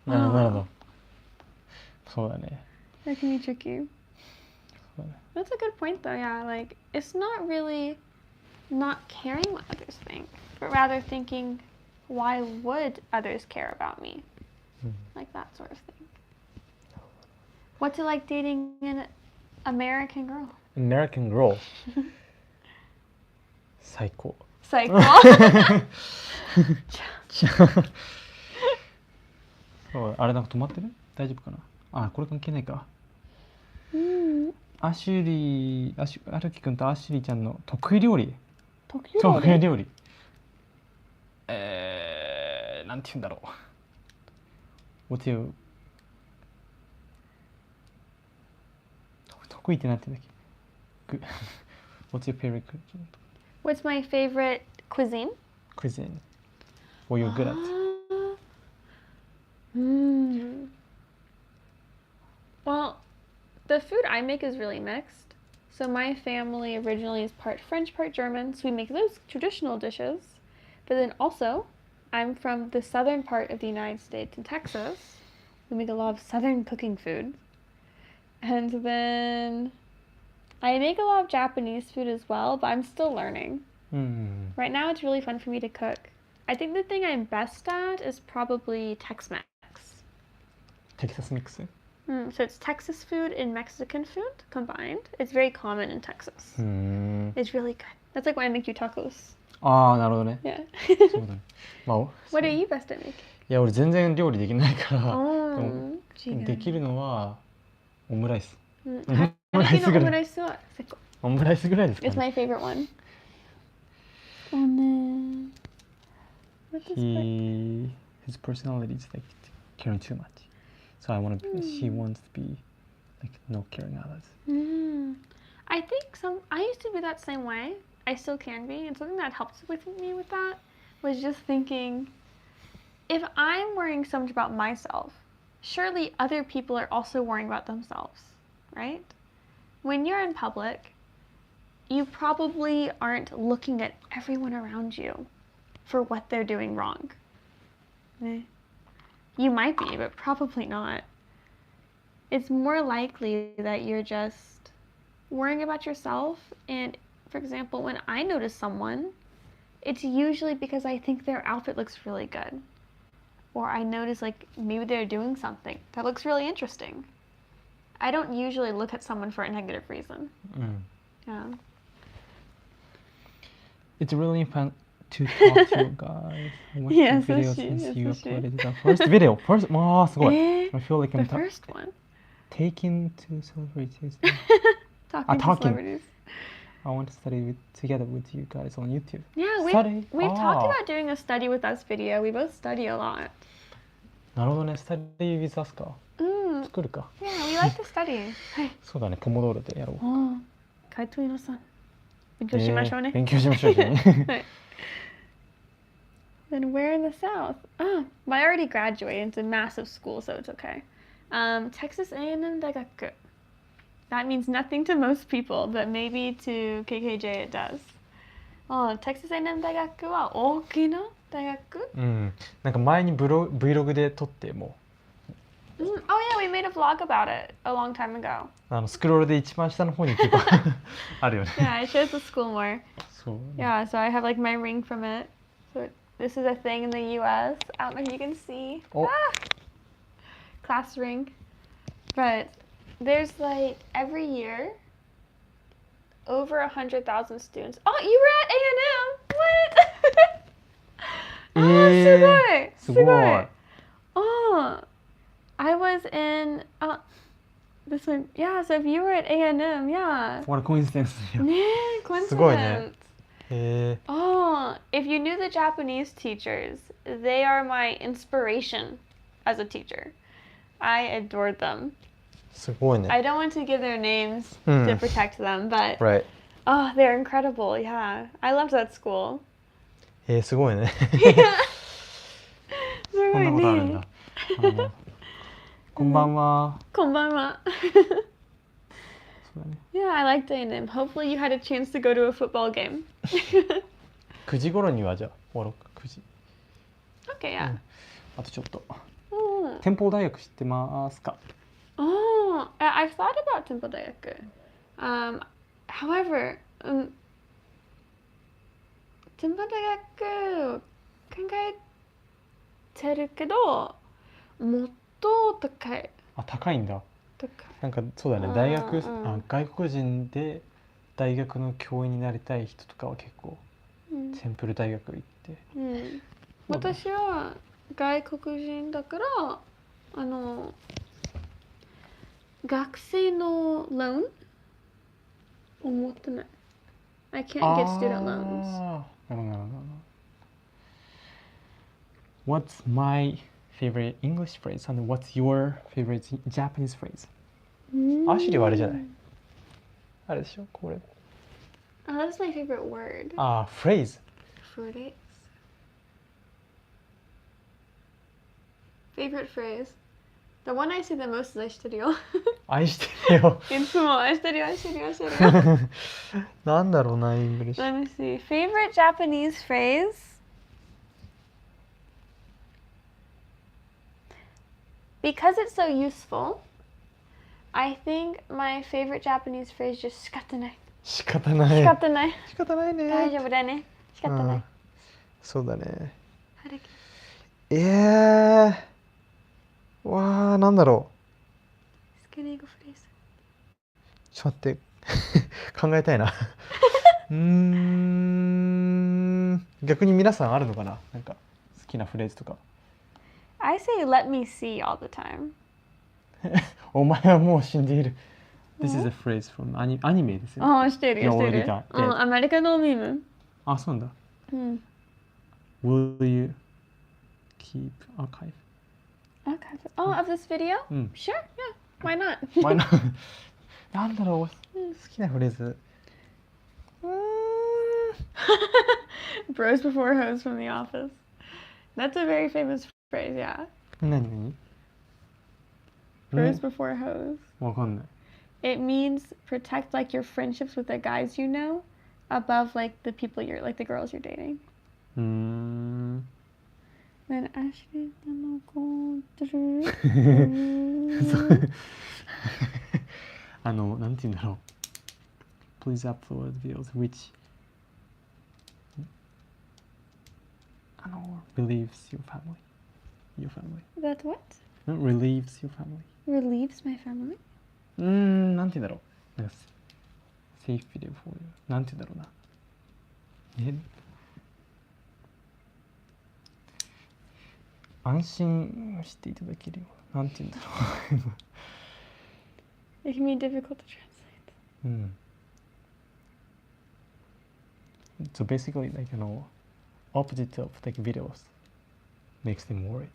なるほど。そうだね。 That can be tricky. That's a good point, though. Yeah, like it's not really not caring what others think, but rather thinking, why would others care about me? Like that sort of thing. What's it like dating an American girl? American girl. 最高。最高。あれなんか止まってる？大丈夫かな？あ、これ関係ないか。アシュリー、アルキ君とアシュリーちゃんの得意料理。得意料理。なんて言うんだろう。What's your 得意ってなんて言うんだっけ？ What's your favorite cuisine? What's my favorite cuisine? Cuisine. What you're good at? Well, the food I make is really mixed. So my family originally is part French, part German, so we make those traditional dishes. But then also, I'm from the southern part of the United States in Texas, We make a lot of Southern cooking food. And then I make a lot of Japanese food as well, but I'm still learning. Right now it's really fun for me to cook. I think the thing I'm best at is probably Tex-Mex. Texas mix? So it's Texas food and Mexican food combined. It's very common in Texas. It's really good. That's like when I make you tacos. ああ、なるほどね。Yeah. そうだね。まあ、 What are you best at making? いや、俺全然料理できないから、でも Oh, できるのはオムライス。オムライ Haruki ス no ぐらい。 omeletteは最高。オムライスぐらいですか It's ね。 my favorite one. And then what is that? His personality is like caring too much. So she wants to be like not caring others. I think I used to be that same way. I still can be, and something that helps with me with that was just thinking, if I'm worrying so much about myself, surely other people are also worrying about themselves, right? When you're in public, you probably aren't looking at everyone around you for what they're doing wrong. You might be, but probably not. It's more likely that you're just worrying about yourself. And for example, when I notice someone, it's usually because I think their outfit looks really good. Or I notice like maybe they're doing something that looks really interesting. I don't usually look at someone for a negative reason. Yeah. It's really fun to talk to you guys. I watched Yeah, the video so she- since you so she. uploaded the first video. Wow, すごい。I feel like The I'm first one. taking to celebrities. Talking to talking. celebrities. I want to study together with you guys on YouTube. Yeah, Study? we've talked Ah. about doing a study with us video. We both study a lot. なるほどね。Study with us か。作るか。Yeah, we like to study. はい。そうだね。ポモドーロでやろう。カイトイノさん。勉強しましょうね。勉強しましょう一緒に。はい。Then where in the South? Oh, well, I already graduated. It's a massive school, so it's okay. Texas A&M 大学. That means nothing to most people, but maybe to KKJ it does. Oh, Texas A&M 大学は大きな大学? なんか前にVlog で撮っても Oh yeah, we made a vlog about it a long time ago. スクロールで一番下の方に結構あるよね。Yeah, it shows the school more. そう。Yeah, so I have like my ring from it. So this is a thing in the US. I don't know if you can see. Oh. Class ring. But there's like every year over 100,000 students. Oh, you were at A&M. What? すごい。すごい。Oh, I was in this one. Yeah, so if you were at A&M, yeah. What a coincidence. ねえ、coincidence. すごいね。Oh, if you knew the Japanese teachers, they are my inspiration as a teacher. I adored them. すごいね。 I don't want to give their names to protect them, but Right. oh, they're incredible. Yeah, I loved that school. すごいね。すごいね。こんなことあるんだ。こんばんは。こんばんは。そうだね。Yeah, I liked A&M. Hopefully you had a chance to go to a football game. 9時頃にはじゃあ終わろうか。9時。Okay, yeah. あとちょっと。 Oh, 天保大学知ってますか？ I've thought about 天保大学. However, 天保大学考えてるけど、もっと高い。あ、高いんだ。高い。なんかそうだね。大学、外国人で大学の教員になりたい人とかは結構、テンプル大学行って。私は外国人だから学生のローンを持ってない。I can't get student loans. なるほどなるほど。What's my favorite English phrase and what's your favorite Japanese phrase? アシュリーはあれじゃない？あれでしょ？これ。That's my favorite word. Phrase. Phrase. Favorite phrase. The one I say the most is 愛してるよ。愛してるよ。いつも愛してるよ、愛してるよ、愛してるよ。なんだろうな、イングリッシュ。Let me see. Favorite Japanese phrase? because it's so useful, I think my favorite Japanese phrase is just 仕方ない。仕方ない。仕方ない。仕方ないね。大丈夫だね。仕方ない。そうだね。Haruki。わあ、なんだろう。好きな英語フレーズ。ちょっと待って考えたいな逆に皆さんあるのかな、なんか好きなフレーズとか。I say let me see all the time. お前はもう死んでいる。This is a phrase from アニメですよ。ああ、してるよ、してる。アメリカのミーム。あ、そうなんだ。Will you keep archive? Oh, of this video? Sure, yeah. Why not? Why not? なんだろう、好きなフレーズ。Bros before hoes from the office. That's a very famous phrase, yeah. 何 Bros before hoes. わかんない。It means protect like your friendships with the guys you know above like the people you're like the girls you're dating. When Ashley なんて言うんだろう。Please upload videos which relieves your family. Your family. That what? Relieves your family. Relieves my family? なんて言うんだろう。なんかセーフでフォーユー。なんて言うんだろうな。安心していただけるような。なんて言うんだろう。It can be difficult to translate. So basically, like opposite of like videos makes them worried.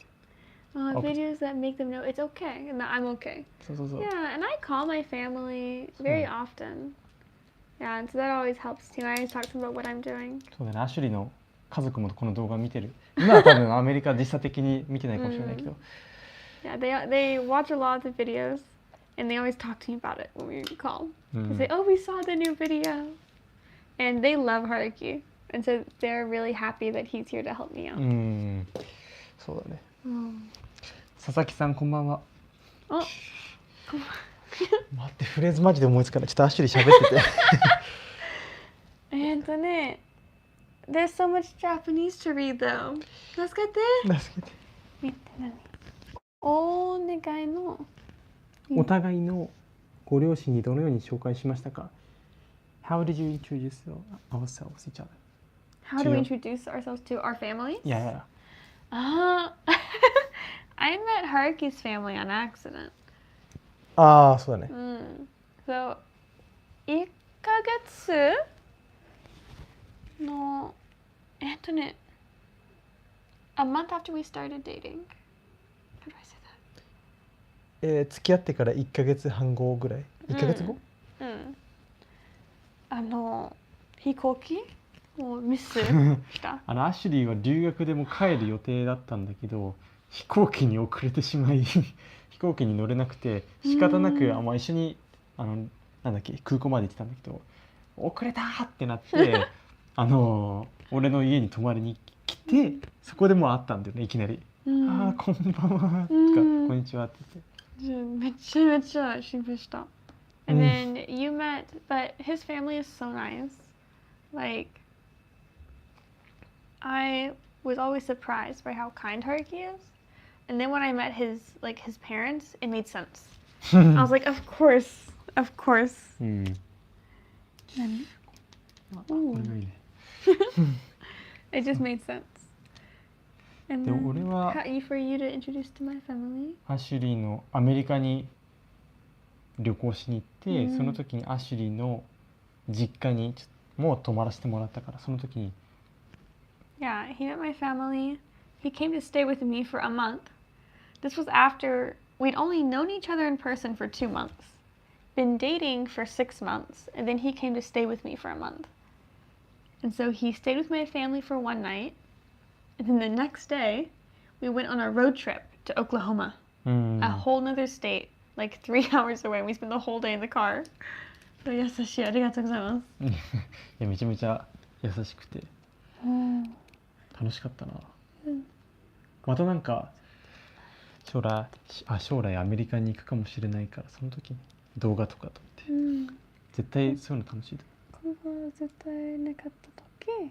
Videos that make them know it's okay and that I'm okay. Yeah, and I call my family very often. Yeah, and so that always helps too. I always talk to them about what I'm doing. そうだね、アシュリーの家族もこの動画見てる。今は多分アメリカ時差的に見てないかもしれないけど。Yeah, they watch a lot of the videos, and they always talk to me about it when we call. They say, "Oh, we saw the new video," and they love Haruki, and so they're really happy that he's here to help me out. そうだね。佐々木さんこんばんは。あ、待って、フレーズマジで思いつかない。ちょっとアシュリー喋ってて。There's so much Japanese to read though. 助けて。見て何？お願いの。お互いのご両親にどのように紹介しましたか？ How did you introduce ourselves, each other? How do we introduce ourselves to our families? Yeah. I met Haruki's family on accident. ああ、そうだね。So, 1ヶ月のa month after we started dating. How do I say that? 付き合ってから1ヶ月半後ぐらい。1ヶ月後？飛行機をミスした。アシュリーは留学でも帰る予定だったんだけど、飛行機に遅れてしまい飛行機に乗れなくて仕方なく一緒になんだっけ、空港まで行ってたんだけど、遅れたってなって俺の家に泊まりに来て、そこでもう会ったんだよね、いきなり。ああ、こんばんはとか、こんにちはって言って。めっちゃ心配した。And then you met, but his family is so nice. Like, I was always surprised by how kind Haruki is. And then when I met his parents, it made sense. I was like, of course. It just made sense. And then, for you to introduce to my family? アシュリーのアメリカに旅行しに行って、その時にアシュリーの実家にもう泊まらせてもらったから、その時に。Yeah, he met my family. He came to stay with me for a month. This was after we'd only known each other in person for 2 months. Been dating for 6 months, and then he came to stay with me for a month. And so he stayed with my family for one night, and then the next day, we went on a road trip to Oklahoma, a whole nother state, like 3 hours away. We spent the whole day in the car. So 優しい、ありがとうございます。いや、めちゃめちゃ優しくて楽しかったな。またなんか将来アメリカに行くかもしれないからその時に動画とか撮って、絶対そういうの楽しいと思う。ここは絶対なかった時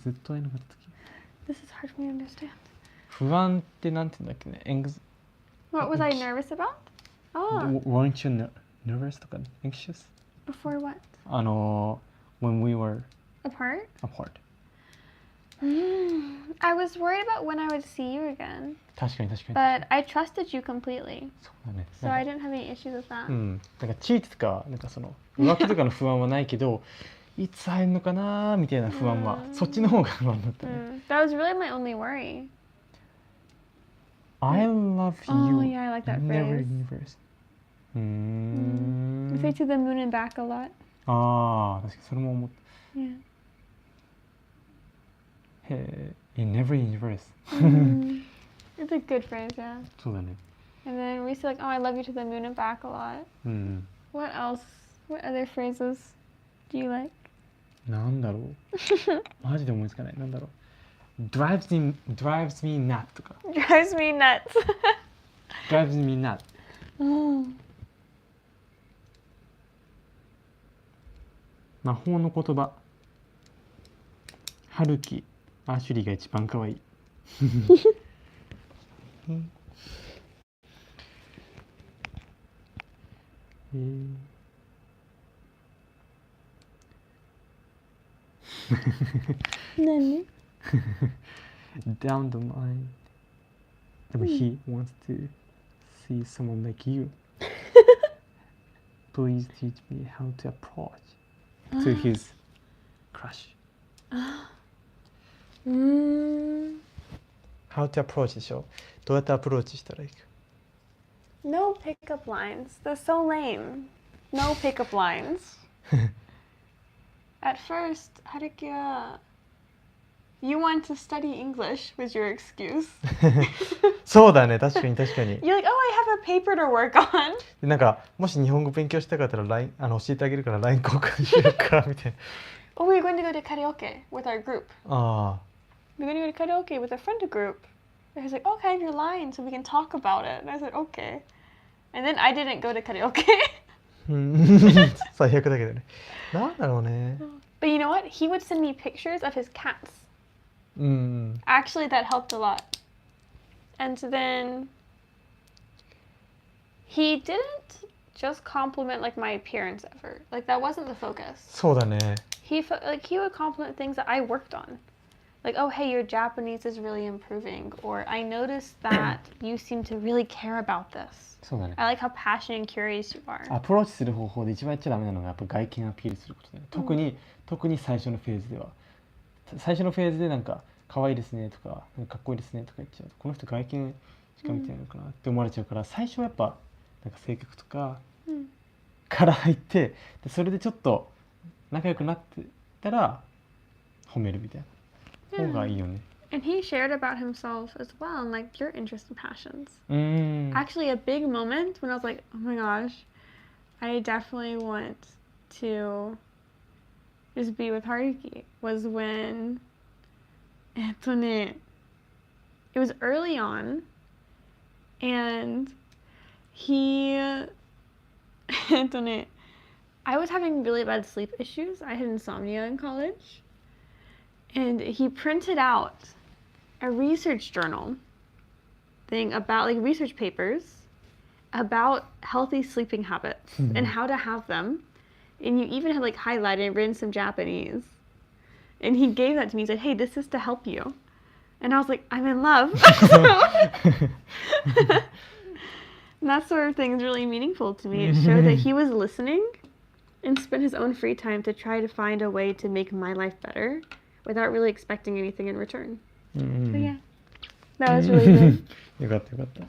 ずっと会えなかった時 This is hard for me to understand. 不安ってなんて言うんだっけねWhat was I nervous about? Oh. Weren't you nervous とか anxious? Before what? When we were Apart? apart. I was worried about when I would see you again. 確かに But I trusted you completely. そうだね So I didn't have any issues with that. なんかチートとかなんかその浮気とかの不安はないけどいつ会えるのかなみたいな不安はそっちの方が不安だったね。That was really my only worry. I love you. Oh yeah, I like that Never phrase. universe. We say to the moon and back a lot. ああ、確かにそれも思った。Yeah. へえ、in never universe. It's a good phrase, yeah. そうだね。And then we say like, oh, I love you to the moon and back a lot. What else? What other phrases do you like? なんだろう。マジで思いつかない。なんだろう。drives me nuts とか。Drives me nuts. drives me nuts. 魔法の言葉。ハルキ、アシュリーが一番可愛い。何Down the line. But he wants to see someone like you. Please teach me how to approach to his crush. How to approach でしょ。どうやってアプローチしたらいいか。No pickup lines. They're so lame. No pickup lines. At first, Haruki, you want to study English was your excuse. そうだね、確かに確かに。You're like, oh, I have a paper to work on. なんかもし日本語勉強したかったら LINE 教えてあげるから LINE 交換しようかみたいな。Oh, we're going to go to karaoke with our group. ああ。We're going to go to karaoke with a friend group. And he's like, okay, I have your line so we can talk about it. And I said, okay. And then I didn't go to karaoke. 最悪だけどね。なんだろうね。But you know what? He would send me pictures of his cats. うん。Actually, that helped a lot. And then he didn't just compliment like my appearance ever. Like that wasn't the focus. そうだね。He would compliment things that I worked on. Like, oh, hey, your Japanese is really improving. Or I noticed that you seem to really care about this. そうだね。I like how passionate and curious you are. アプローチする方法で一番やっちゃダメなのがやっぱ外見アピールすることだね。特に最初のフェーズでは。最初のフェーズでなんか可愛いですねとかかっこいいですねとか言っちゃうとこの人外見しか見てないのかなって思われちゃうから、最初はやっぱなんか性格とかから入ってでそれでちょっと仲良くなってたら褒めるみたいな方がいいよね。And he shared about himself as well and like your interests and passions. Actually, a big moment when I was like, oh my gosh, I definitely want to just be with Haruki was when, it was early on and he, I was having really bad sleep issues. I had insomnia in college. And he printed out a research journal thing about like research papers about healthy sleeping habits and how to have them. And you even had like highlighted and written some Japanese. And he gave that to me. He said, hey, this is to help you. And I was like, I'm in love. And that sort of thing is really meaningful to me. It showed that he was listening and spent his own free time to try to find a way to make my life better without really expecting anything in return. So yeah, that was really good. よかったよかった。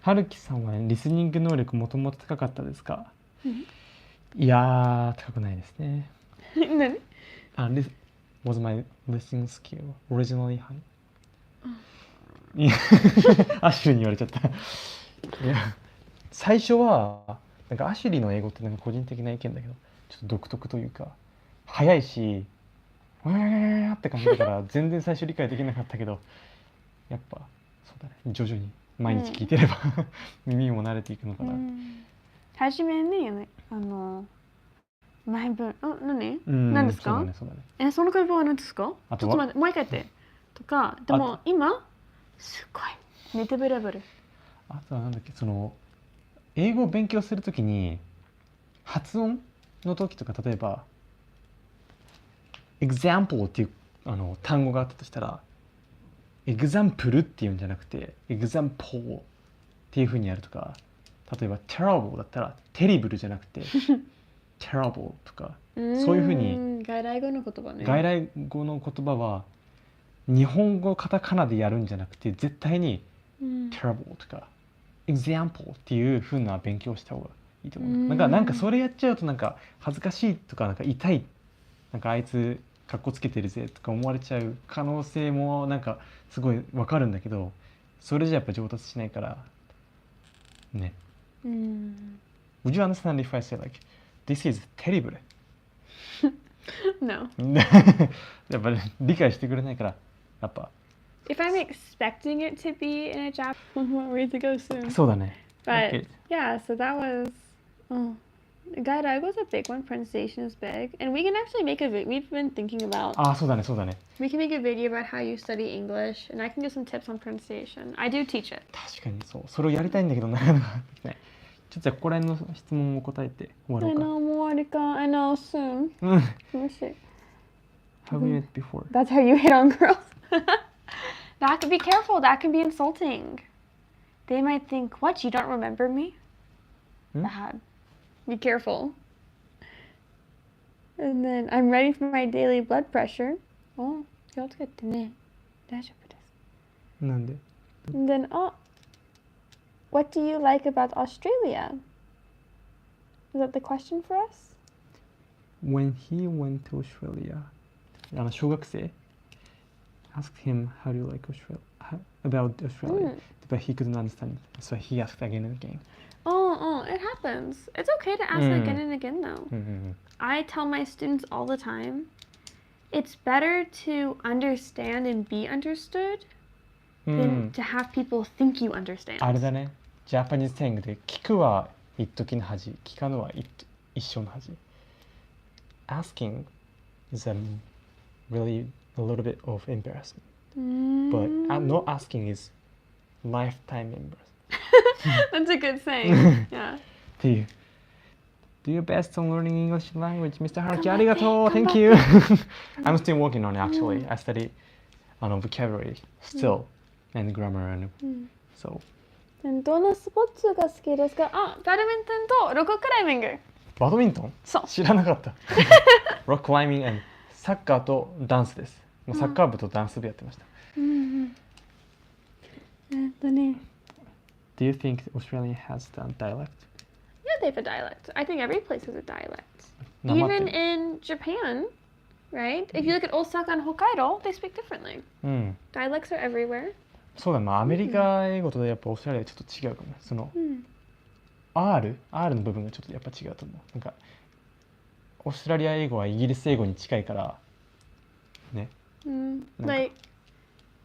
はるきさんはリスニング能力もともと高かったですか？いやー高くないですね。何？Was my listening skill originally high? アシュリーに言われちゃった。いや最初はなんかアシュリーの英語ってなんか個人的な意見だけどちょっと独特というか早いしって感じだから全然最初理解できなかったけどやっぱそうだね、徐々に毎日聞いてれば、耳も慣れていくのかな。はじめに前文何ですか？そうだね、そうだね。その言葉は何ですか？あとちょっと待って、もう一回言ってとか。でも今すごいネタベレベル。あとはなんだっけ、英語を勉強するときに発音の時とか、例えば example っていう単語があったとしたら example っていうんじゃなくて example っていうふうにやるとか、例えば terrible だったら terrible じゃなくてterrible とか、そういうふうに外来語の言葉ね。外来語の言葉は日本語カタカナでやるんじゃなくて、絶対に terrible とか example っていうふうな勉強した方がいいと思う。なんかそれやっちゃうとなんか恥ずかしいとか、なんか痛い、なんかあいつかっこつけてるぜとか思われちゃう可能性もなんかすごいわかるんだけど、それじゃやっぱ上達しないからね。Would you understand if I say like this is terrible? No. やっぱり理解してくれないから、やっぱ。If I'm expecting it to be in a Japanese, one way to go soon. そうだね。But Okay. yeah, so that was. Gairaigo is a big one. Pronunciation is big, and we can actually make a video. We've been thinking about. そうだね、そうだね。We can make a video about how you study English, and I can give some tips on pronunciation. I do teach it. 確かにそう、それをやりたいんだけどなかなかできない。ちょっとここら辺の質問を答えて終わろうか。I know, もう終わりか。I know, soon. Let me see. Have you met before? That's how you hit on girls. That could be careful. That can be insulting. They might think, "What? You don't remember me?" Bad. Be careful. And then I'm ready for my daily blood pressure. Oh, 気をつけてね。大丈夫です。なんで？ And then, what do you like about Australia? Is that the question for us? When he went to Australia, 小学生 asked him how do you like Australia, about Australia, but he couldn't understand, so he asked again and again. It happens. It's okay to ask again and again, though. I tell my students all the time, it's better to understand and be understood than to have people think you understand. あれだね。ジャパニーズテングで聞くは一時の恥、聞かぬは一生の恥。Asking is really a little bit of embarrassment, but not asking is lifetime embarrassment. That's a good saying. Yeah. っていう。Do your best on learning English language, Mr. Haruki. ありがとう。Thank you. I'm still working on it actually. I study vocabulary still and grammar and so. どのスポーツが好きですか？バドミントンとロッククライミング。バドミントン？そう。知らなかった。ロッククライミング and サッカーとダンスです。もうサッカー部とダンス部やってました。Do you think Australia has a dialect? Yeah, they have a dialect. I think every place has a dialect. Even in Japan, right? If you look at Osaka and Hokkaido, they speak differently. Dialects are everywhere. そうだな、アメリカ英語とやっぱオーストラリアはちょっと違うかもね。その、R の部分がちょっとやっぱ違うと思う。なんかオーストラリア英語はイギリス英語に近いからね。Like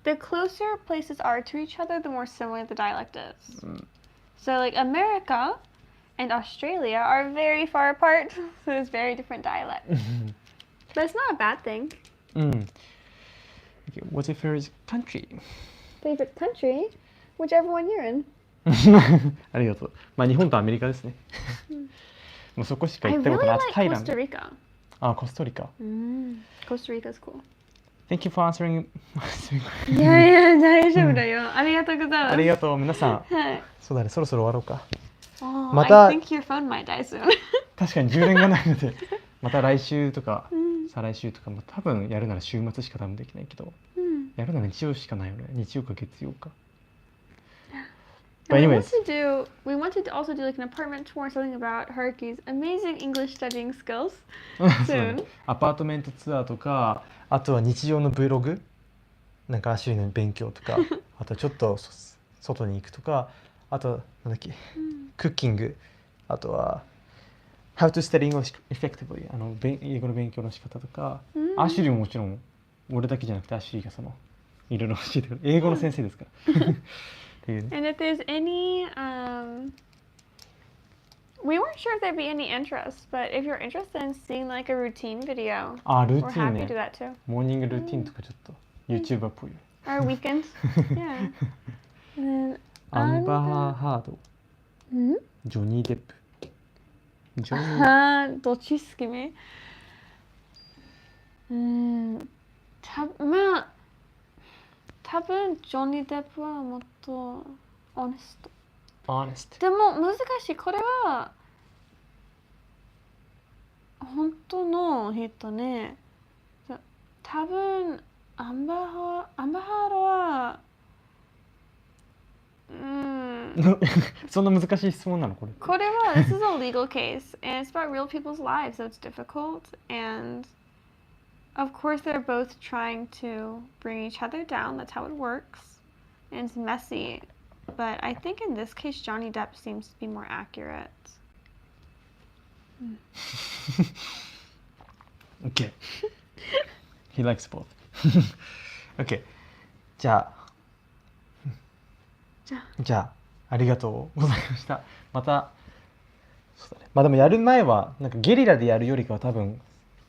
the closer places are to each other, the more similar the dialect is. So like America and Australia are very far apart, so there's very different dialects. But it's not a bad thing. Okay, what's your favorite country? Favorite country? Whichever one you're in. ありがとう。まあ日本とアメリカですね。もうそこしか行ったことない。I really like Costa Rica. コスタリカ。Costa Rica's cool. Thank you for answering. いやいや、大丈夫だよ。ありがとうございます。ありがとう、皆さん。はい。そうだね、そろそろ終わろうか。また。I think your phone might die soon. 確かに充電がないので、また来週とか、再来週とかも多分やるなら週末しか多分できないけど、やるなら日曜しかないよね。日曜か月曜か。But anyways, we wanted to also do like an apartment tour or something about Haruki's amazing English studying skills soon. アパートメントツアーとか、あとは日常の Vlog、なんかアシュリーの勉強とか、あとちょっと外に行くとか、あとなんだっけ、クッキング、あとは How to study English effectively、英語の勉強の仕方とか、アシュリーももちろん俺だけじゃなくてアシュリーがそのいろいろ教えてくれる。英語の先生ですからっていうね。 And if there's any, we weren't sure if there'd be any interest, but if you're interested in seeing like a routine video, あ、ルー we're ティン happy to do ね。 that too. モーニングルーティンとかちょっと YouTuber っぽい。 Our weekends, yeah. And then アンバーハード、 Hmm? ジョニー・デップ、ジョニー、どっち好きめ？まあ多分ジョニー・デップはもっとオネスト。honest。でも難しい。これは本当の人ね。多分アンバーハードはそんな難しい質問なのこれ。これはthis is a legal case and it's about real people's lives, so it's difficult, and of course they're both trying to bring each other down. That's how it works, and it's messy, but I think in this case Johnny Depp seems to be more accurate. Okay. He likes both. Okay. じゃあありがとうございました。またそうだね。まあでもやる前はなんかゲリラでやるよりかは多分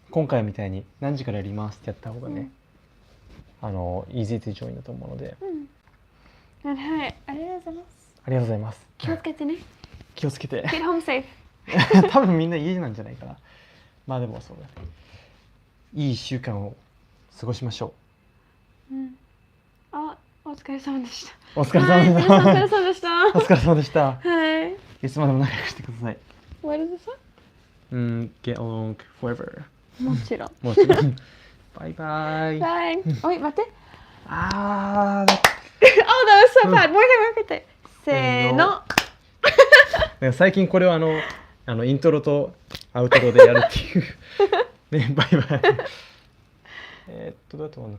今回みたいに何時からやりますってやった方がね、easy to join だと思うので。はい、ありがとうございます。ありがとうございます。気をつけてね。気をつけて。 Get home safe. 多分みんな家なんじゃないかな。まあでもそうだね。いい1週間を過ごしましょう。あ、お疲れ様でした。お疲れ様でした。お疲れ様でした。お疲れ様でした。はい。いつまでも仲良くしてください。What is this one? Get along forever。もちろん。もちろん。バイバイ。バイ。おい、待って。あー。Oh, that was so bad. More than せーの。最近これはイントロとアウトロでやるっていう。ね、バイバイ。どうやって終わるのかな。